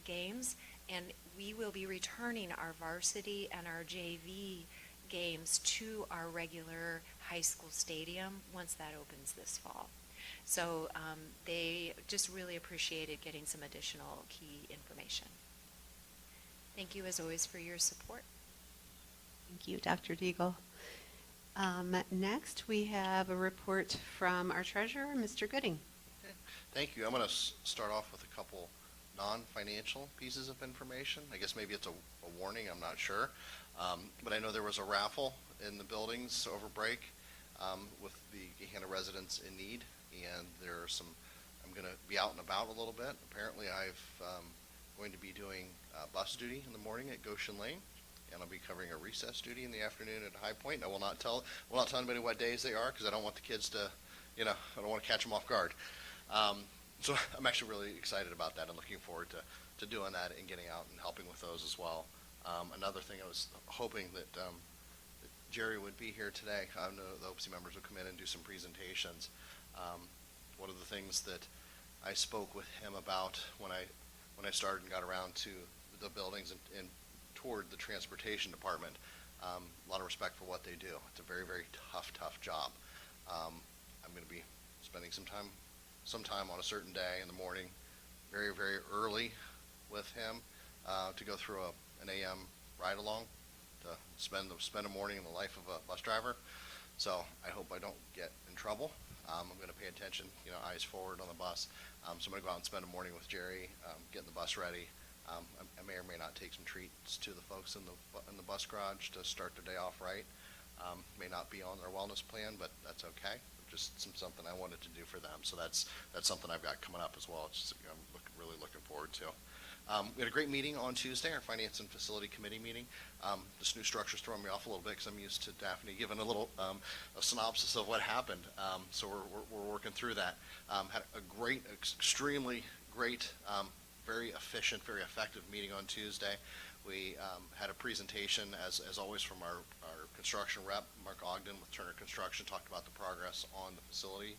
games, and we will be returning our varsity and our JV games to our regular high school stadium once that opens this fall. So they just really appreciated getting some additional key information. Thank you, as always, for your support. Thank you, Dr. Deagle. Next, we have a report from our treasurer, Mr. Gooding. Okay. Thank you. I'm going to start off with a couple non-financial pieces of information. I guess maybe it's a warning, I'm not sure. But I know there was a raffle in the buildings over break with the Gahanna residents in need, and there are some, I'm going to be out and about a little bit. Apparently I've going to be doing bus duty in the morning at Goshen Lane, and I'll be covering a recess duty in the afternoon at High Point. I will not tell anybody what days they are, because I don't want the kids to, I don't want to catch them off guard. So I'm actually really excited about that and looking forward to doing that and getting out and helping with those as well. Another thing I was hoping that Jerry would be here today. I know the OPC members would come in and do some presentations. One of the things that I spoke with him about when I started and got around to the buildings and toward the transportation department, a lot of respect for what they do. It's a very, very tough job. I'm going to be spending some time on a certain day in the morning, very, very early with him, to go through an AM ride along, to spend a morning in the life of a bus driver. So I hope I don't get in trouble. I'm going to pay attention, eyes forward on the bus. So I'm going to go out and spend a morning with Jerry, getting the bus ready. I may or may not take some treats to the folks in the bus garage to start their day off right. May not be on their wellness plan, but that's okay. Just something I wanted to do for them. So that's something I've got coming up as well. It's just, I'm really looking forward to. We had a great meeting on Tuesday, our Finance and Facility Committee meeting. This new structure's throwing me off a little bit because I'm used to Daphne giving a little a synopsis of what happened. So we're working through that. Had a great, extremely great, very efficient, very effective meeting on Tuesday. We had a presentation, as always, from our construction rep, Mark Ogden with Turner Construction, talked about the progress on the facility.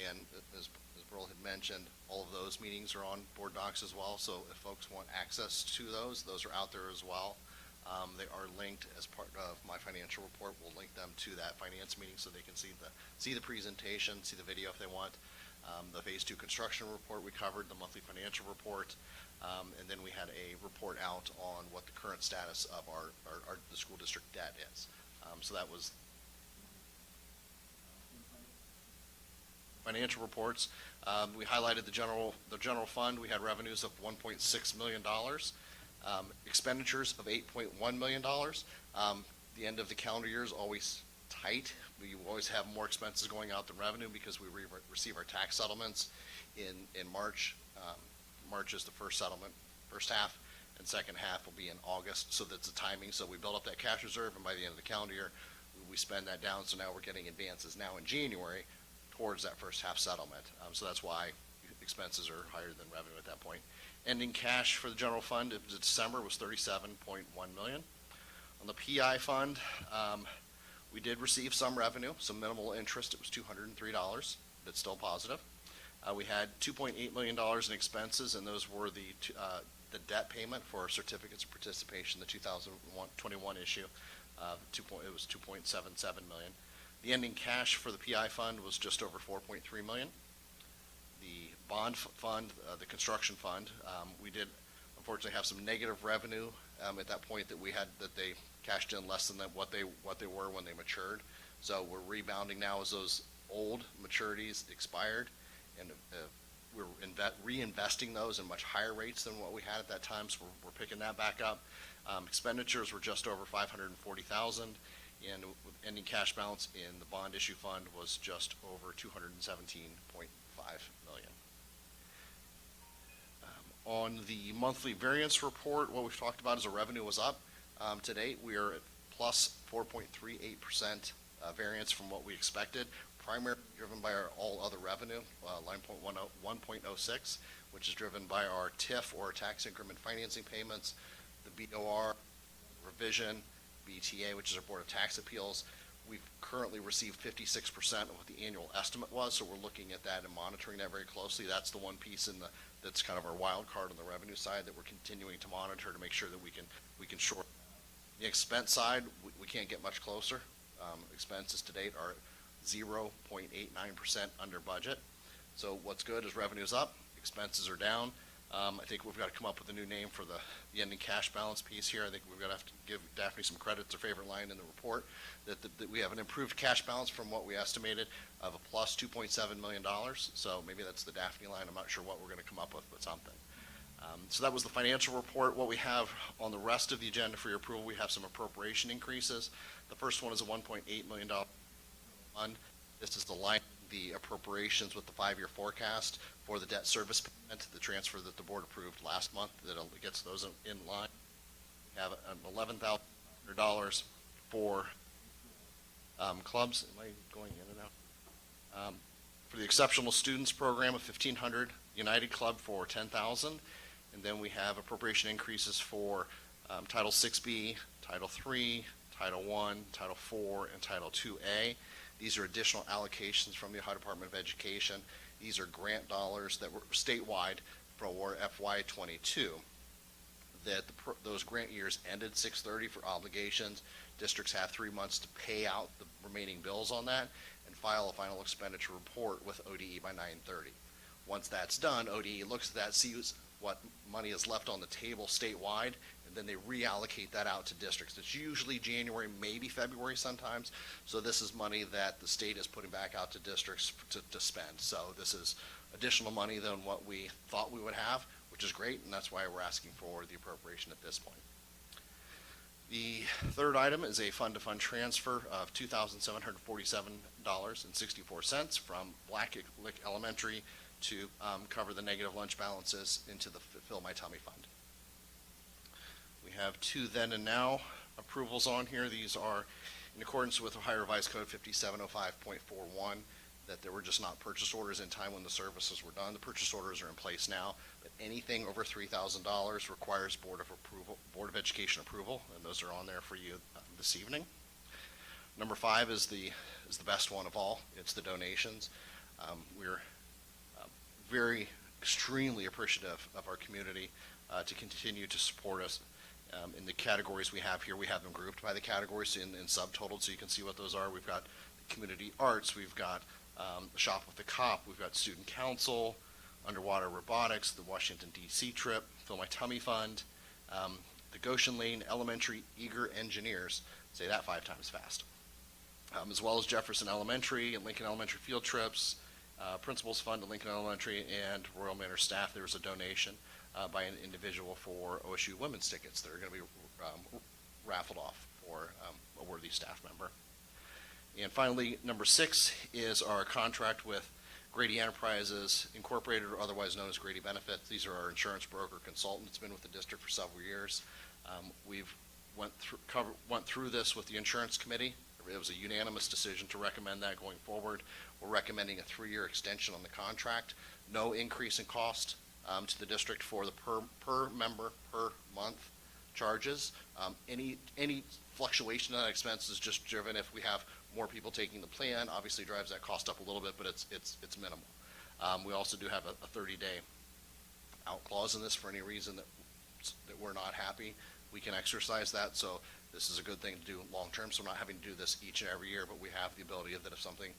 And as Burl had mentioned, all of those meetings are on board docs as well, so if folks want access to those are out there as well. They are linked as part of my financial report. We'll link them to that finance meeting so they can see the presentation, see the video if they want. The Phase 2 construction report we covered, the monthly financial report, and then we had a report out on what the current status of the school district debt is. So that was financial reports. We highlighted the general fund. We had revenues of $1.6 million, expenditures of $8.1 million. The end of the calendar year is always tight. We always have more expenses going out than revenue because we receive our tax settlements in March. March is the first settlement, first half, and second half will be in August. So that's the timing. So we build up that cash reserve, and by the end of the calendar year, we spend that down. So now we're getting advances now in January towards that first half settlement. So that's why expenses are higher than revenue at that point. Ending cash for the general fund in December was $37.1 million. On the PI fund, we did receive some revenue, some minimal interest. It was $203, but still positive. We had $2.8 million in expenses, and those were the debt payment for certificates of participation, the 2021 issue. It was $2.77 million. The ending cash for the PI fund was just over $4.3 million. The bond fund, the construction fund, we did unfortunately have some negative revenue at that point that they cashed in less than what they were when they matured. So we're rebounding now as those old maturities expired, and we're reinvesting those in much higher rates than what we had at that time. So we're picking that back up. Expenditures were just over $540,000. And ending cash balance in the bond issue fund was just over $217.5 million. On the monthly variance report, what we've talked about is the revenue was up. To date, we are at plus 4.38% variance from what we expected, primarily driven by our all other revenue, line 1.06, which is driven by our TIF, or tax increment financing payments, the BOR revision, BTA, which is our Board of Tax Appeals. We've currently received 56% of what the annual estimate was, so we're looking at that and monitoring that very closely. That's the one piece that's kind of our wild card on the revenue side that we're continuing to monitor to make sure that we can short. The expense side, we can't get much closer. Expenses to date are 0.89% under budget. So what's good is revenue's up, expenses are down. I think we've got to come up with a new name for the ending cash balance piece here. I think we've got to have to give Daphne some credit. It's her favorite line in the report, that we have an improved cash balance from what we estimated of a plus $2.7 million. So maybe that's the Daphne line. I'm not sure what we're going to come up with, but something. So that was the financial report. What we have on the rest of the agenda for your approval, we have some appropriation increases. The first one is a $1.8 million fund. This is the appropriations with the 5-year forecast for the debt service payment, the transfer that the board approved last month, that gets those in line. We have $11,000 for clubs. Am I going in and out? For the Exceptional Students Program of $1,500, United Club for $10,000, and then we have appropriation increases for Title 6B, Title 3, Title I, Title IV, and Title IIA. These are additional allocations from the Ohio Department of Education. These are grant dollars that were statewide for FY '22. Those grant years ended 6/30 for obligations. Districts have 3 months to pay out the remaining bills on that and file a final expenditure report with ODE by 9/30. Once that's done, ODE looks at that, sees what money is left on the table statewide, and then they reallocate that out to districts. It's usually January, maybe February sometimes. So this is money that the state is putting back out to districts to spend. So this is additional money than what we thought we would have, which is great, and that's why we're asking for the appropriation at this point. The third item is a fund-to-fund transfer of $2,747.64 from Black Lick Elementary to cover the negative lunch balances into the Fill My Tummy Fund. We have two then and now approvals on here. These are in accordance with Ohio Revised Code 5705.41, that there were just not purchase orders in time when the services were done. The purchase orders are in place now, but anything over $3,000 requires Board of Education approval, and those are on there for you this evening. Number 5 is the best one of all. It's the donations. We're very extremely appreciative of our community to continue to support us. In the categories we have here, we have them grouped by the categories in subtotaled, so you can see what those are. We've got community arts, we've got Shop with the Cop, we've got student council, underwater robotics, the Washington D.C. trip, Fill My Tummy Fund, the Goshen Lane Elementary Eager Engineers, say that 5 times fast, as well as Jefferson Elementary and Lincoln Elementary field trips, Principals Fund to Lincoln Elementary, and Royal Manor staff. There was a donation by an individual for OSU women's tickets that are going to be raffled off for a worthy staff member. And finally, number 6 is our contract with Grady Enterprises Incorporated, or otherwise known as Grady Benefits. These are our insurance broker consultant that's been with the district for several years. We've went through this with the insurance committee. It was a unanimous decision to recommend that going forward. We're recommending a 3-year extension on the contract, no increase in cost to the district for the per member per month charges. Any fluctuation in that expense is just driven if we have more people taking the plan. Obviously drives that cost up a little bit, but it's minimal. We also do have a 30-day out clause in this for any reason that we're not happy. We can exercise that, so this is a good thing to do long-term, so we're not having to do this each and every year, but we have the ability that if something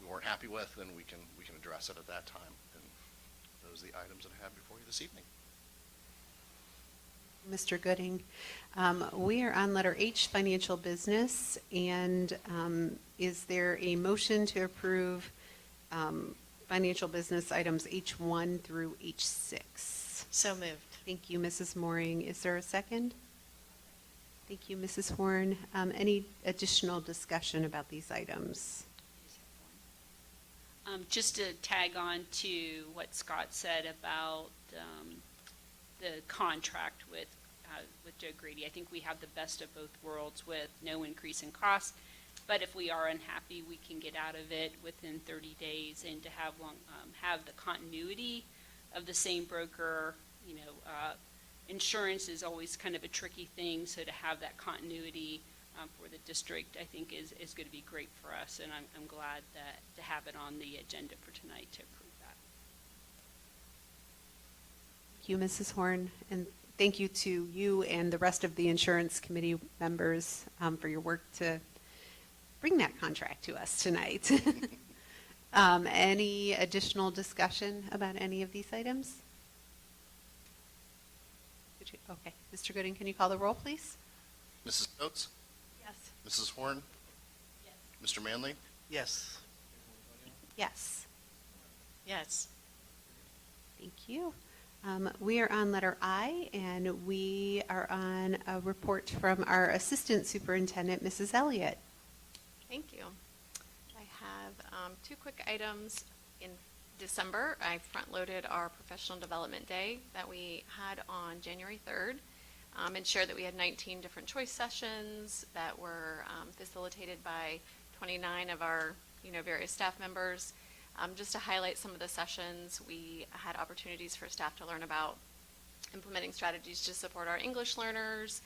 we weren't happy with, then we can address it at that time. And those are the items that I have before you this evening. Mr. Gooding. We are on letter H, financial business, and is there a motion to approve financial business items H1 through H6? So moved. Thank you, Mrs. Mooring. Is there a second? Thank you, Mrs. Horn. Any additional discussion about these items? Just to tag on to what Scott said about the contract with Joe Grady. I think we have the best of both worlds with no increase in cost, but if we are unhappy, we can get out of it within 30 days, and to have have the continuity of the same broker. Insurance is always kind of a tricky thing, so to have that continuity for the district, I think is going to be great for us, and I'm glad to have it on the agenda for tonight to approve that. Thank you, Mrs. Horn, and thank you to you and the rest of the insurance committee members for your work to bring that contract to us tonight. Any additional discussion about any of these items? Okay, Mr. Gooding, can you call the roll, please? Mrs. Coates? Yes. Mrs. Horn? Yes. Mr. Manley? Yes. Yes. Yes. Thank you. We are on letter I, and we are on a report from our Assistant Superintendent, Mrs. Elliott. Thank you. I have 2 quick items. In December, I front-loaded our Professional Development Day that we had on January 3rd and shared that we had 19 different choice sessions that were facilitated by 29 of our various staff members. Just to highlight some of the sessions, we had opportunities for staff to learn about implementing strategies to support our English learners,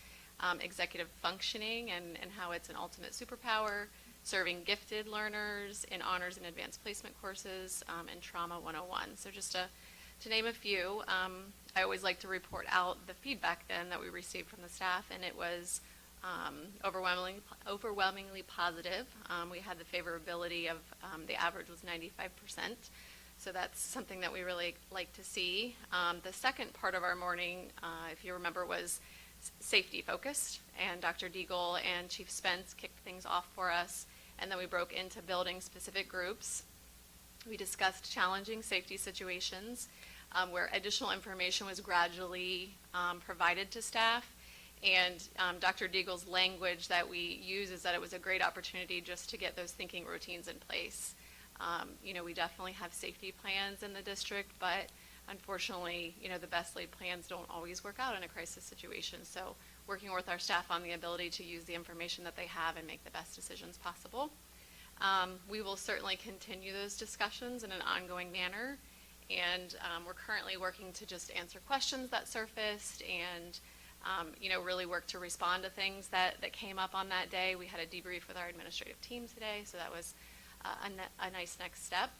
executive functioning and how it's an ultimate superpower, serving gifted learners in honors and advanced placement courses, and Trauma 101. So just to name a few, I always like to report out the feedback then that we received from the staff, and it was overwhelmingly positive. We had the favorability of, the average was 95%. So that's something that we really like to see. The second part of our morning, if you remember, was safety focused, and Dr. Deagle and Chief Spence kicked things off for us, and then we broke into building specific groups. We discussed challenging safety situations where additional information was gradually provided to staff. And Dr. Deagle's language that we use is that it was a great opportunity just to get those thinking routines in place. We definitely have safety plans in the district, but unfortunately, the best laid plans don't always work out in a crisis situation. So working with our staff on the ability to use the information that they have and make the best decisions possible. We will certainly continue those discussions in an ongoing manner. And we're currently working to just answer questions that surfaced and really work to respond to things that came up on that day. We had a debrief with our administrative team today, so that was a nice next step.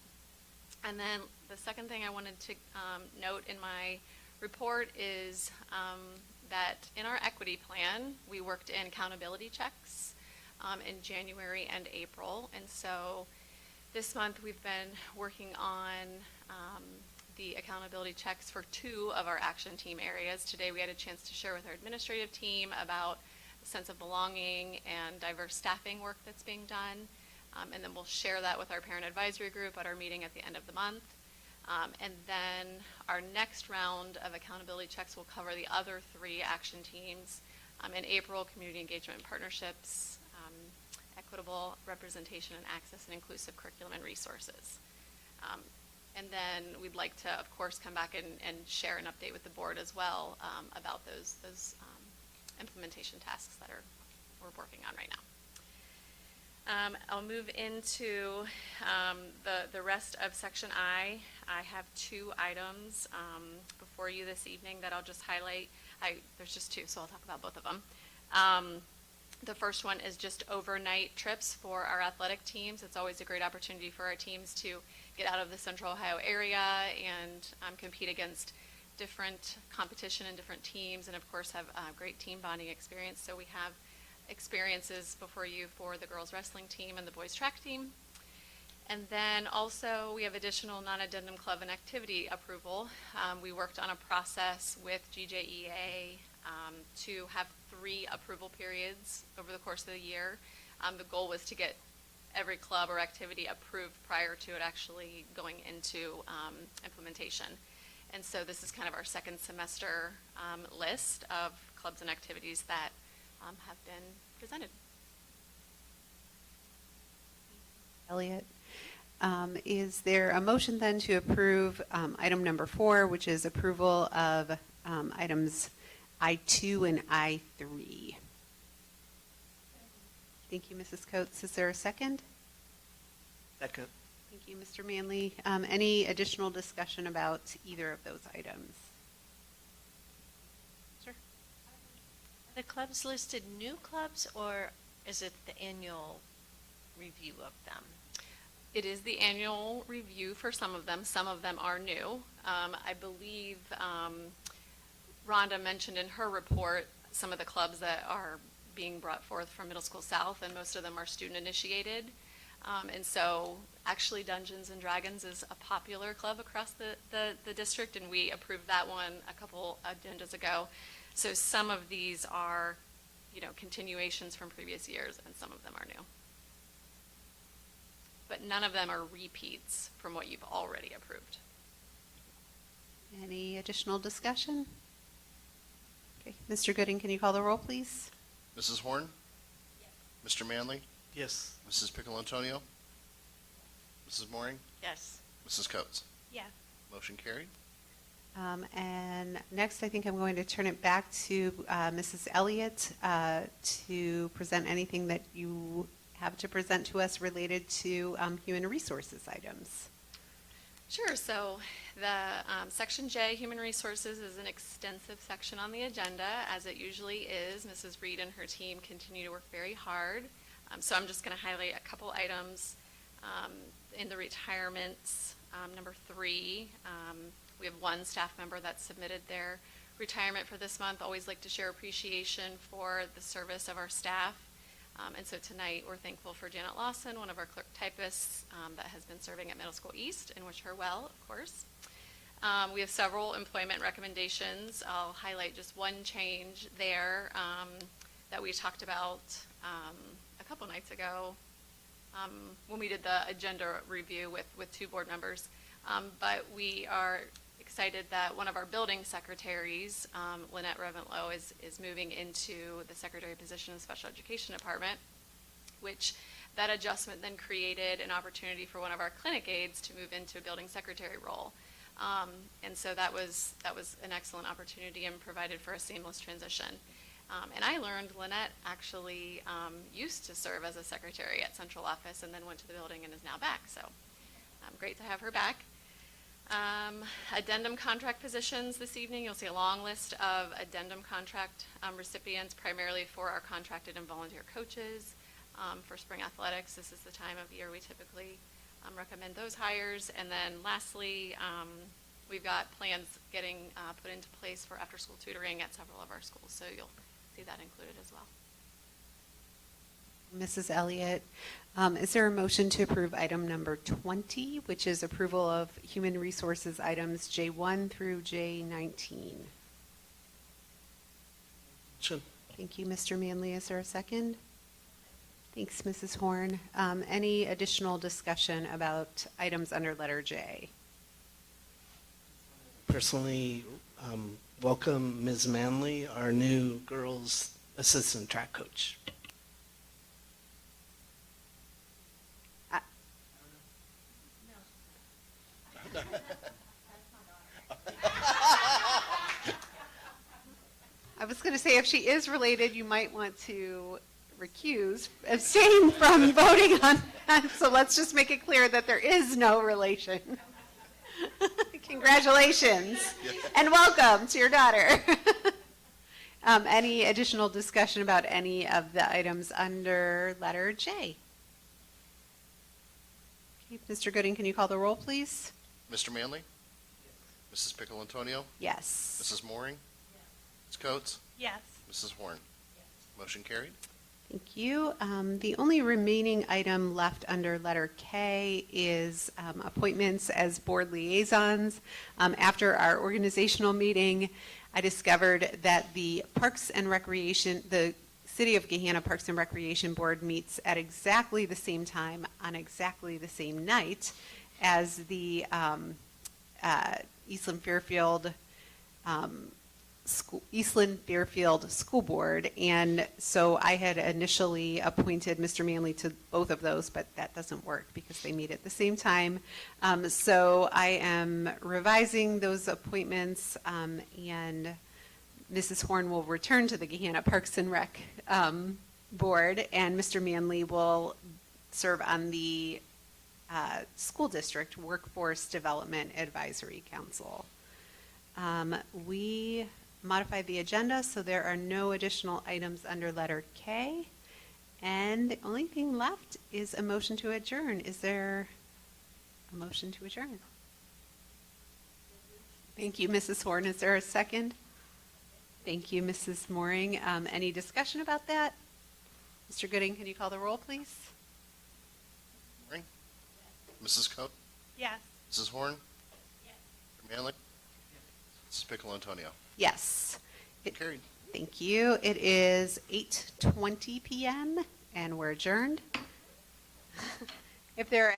And then the second thing I wanted to note in my report is that in our equity plan, we worked in accountability checks in January and April. And so this month we've been working on the accountability checks for 2 of our action team areas. Today we had a chance to share with our administrative team about the sense of belonging and diverse staffing work that's being done. And then we'll share that with our parent advisory group at our meeting at the end of the month. And then our next round of accountability checks will cover the other 3 action teams. In April, community engagement and partnerships, equitable representation and access, and inclusive curriculum and resources. And then we'd like to, of course, come back and share an update with the board as well about those implementation tasks that we're working on right now. I'll move into the rest of section I. I have 2 items before you this evening that I'll just highlight. There's just 2, so I'll talk about both of them. The first one is just overnight trips for our athletic teams. It's always a great opportunity for our teams to get out of the Central Ohio area and compete against different competition and different teams, and of course have great team bonding experience. So we have experiences before you for the girls wrestling team and the boys track team. And then also we have additional non-addendum club and activity approval. We worked on a process with GJEA to have 3 approval periods over the course of the year. The goal was to get every club or activity approved prior to it actually going into implementation. And so this is kind of our second semester list of clubs and activities that have been presented. Elliott. Is there a motion then to approve item number 4, which is approval of items I2 and I3? Thank you, Mrs. Coates. Is there a second? Second. Thank you, Mr. Manley. Any additional discussion about either of those items? Sure. Are the clubs listed new clubs, or is it the annual review of them? It is the annual review for some of them. Some of them are new. I believe Rhonda mentioned in her report some of the clubs that are being brought forth from Middle School South, and most of them are student initiated. And so actually Dungeons and Dragons is a popular club across the district, and we approved that one a couple agendas ago. So some of these are, continuations from previous years, and some of them are new. But none of them are repeats from what you've already approved. Any additional discussion? Okay, Mr. Gooding, can you call the roll, please? Mrs. Horn? Yes. Mr. Manley? Yes. Mrs. Piccolo-Antonio? Mrs. Mooring? Yes. Mrs. Coates? Yes. Motion carried. And next, I think I'm going to turn it back to Mrs. Elliott to present anything that you have to present to us related to human resources items. Sure. So the Section J, Human Resources, is an extensive section on the agenda, as it usually is. Mrs. Reed and her team continue to work very hard. So I'm just going to highlight a couple items. In the retirements, number 3, we have one staff member that submitted their retirement for this month. Always like to share appreciation for the service of our staff. And so tonight, we're thankful for Janet Lawson, one of our clerk typists that has been serving at Middle School East, and wish her well, of course. We have several employment recommendations. I'll highlight just one change there that we talked about a couple nights ago when we did the agenda review with 2 board members. But we are excited that one of our building secretaries, Lynette Reventlow, is moving into the secretary position in the special education department, which that adjustment then created an opportunity for one of our clinic aides to move into a building secretary role. And so that was an excellent opportunity and provided for a seamless transition. And I learned Lynette actually used to serve as a secretary at central office and then went to the building and is now back. So great to have her back. Addendum contract positions this evening. You'll see a long list of addendum contract recipients, primarily for our contracted and volunteer coaches for spring athletics. This is the time of year we typically recommend those hires. And then lastly, we've got plans getting put into place for after-school tutoring at several of our schools, so you'll see that included as well. Mrs. Elliott, is there a motion to approve item number 20, which is approval of human resources items J1 through J19? Sure. Thank you, Mr. Manley. Is there a second? Thanks, Mrs. Horn. Any additional discussion about items under letter J? Personally, welcome Ms. Manley, our new girls assistant track coach. I was going to say, if she is related, you might want to abstain from voting on that. So let's just make it clear that there is no relation. Congratulations and welcome to your daughter. Any additional discussion about any of the items under letter J? Okay, Mr. Gooding, can you call the roll, please? Mr. Manley? Mrs. Pickle Antonio? Yes. Mrs. Mooring? Ms. Coates? Yes. Mrs. Horn? Motion carried. Thank you. The only remaining item left under letter K is appointments as board liaisons. After our organizational meeting, I discovered that the City of Gahanna Parks and Recreation Board meets at exactly the same time on exactly the same night as the Eastland Fairfield School Board, and so I had initially appointed Mr. Manley to both of those, but that doesn't work because they meet at the same time. So I am revising those appointments, and Mrs. Horn will return to the Gahanna Parks and Rec Board, and Mr. Manley will serve on the School District Workforce Development Advisory Council. We modified the agenda, so there are no additional items under letter K. And the only thing left is a motion to adjourn. Is there a motion to adjourn? Thank you, Mrs. Horn. Is there a second? Thank you, Mrs. Mooring. Any discussion about that? Mr. Gooding, can you call the roll, please? Mooring? Mrs. Coates? Yes. Mrs. Horn? Mr. Manley? Mrs. Pickle Antonio? Yes. Carried. Thank you. It is 8:20 p.m. and we're adjourned. If there are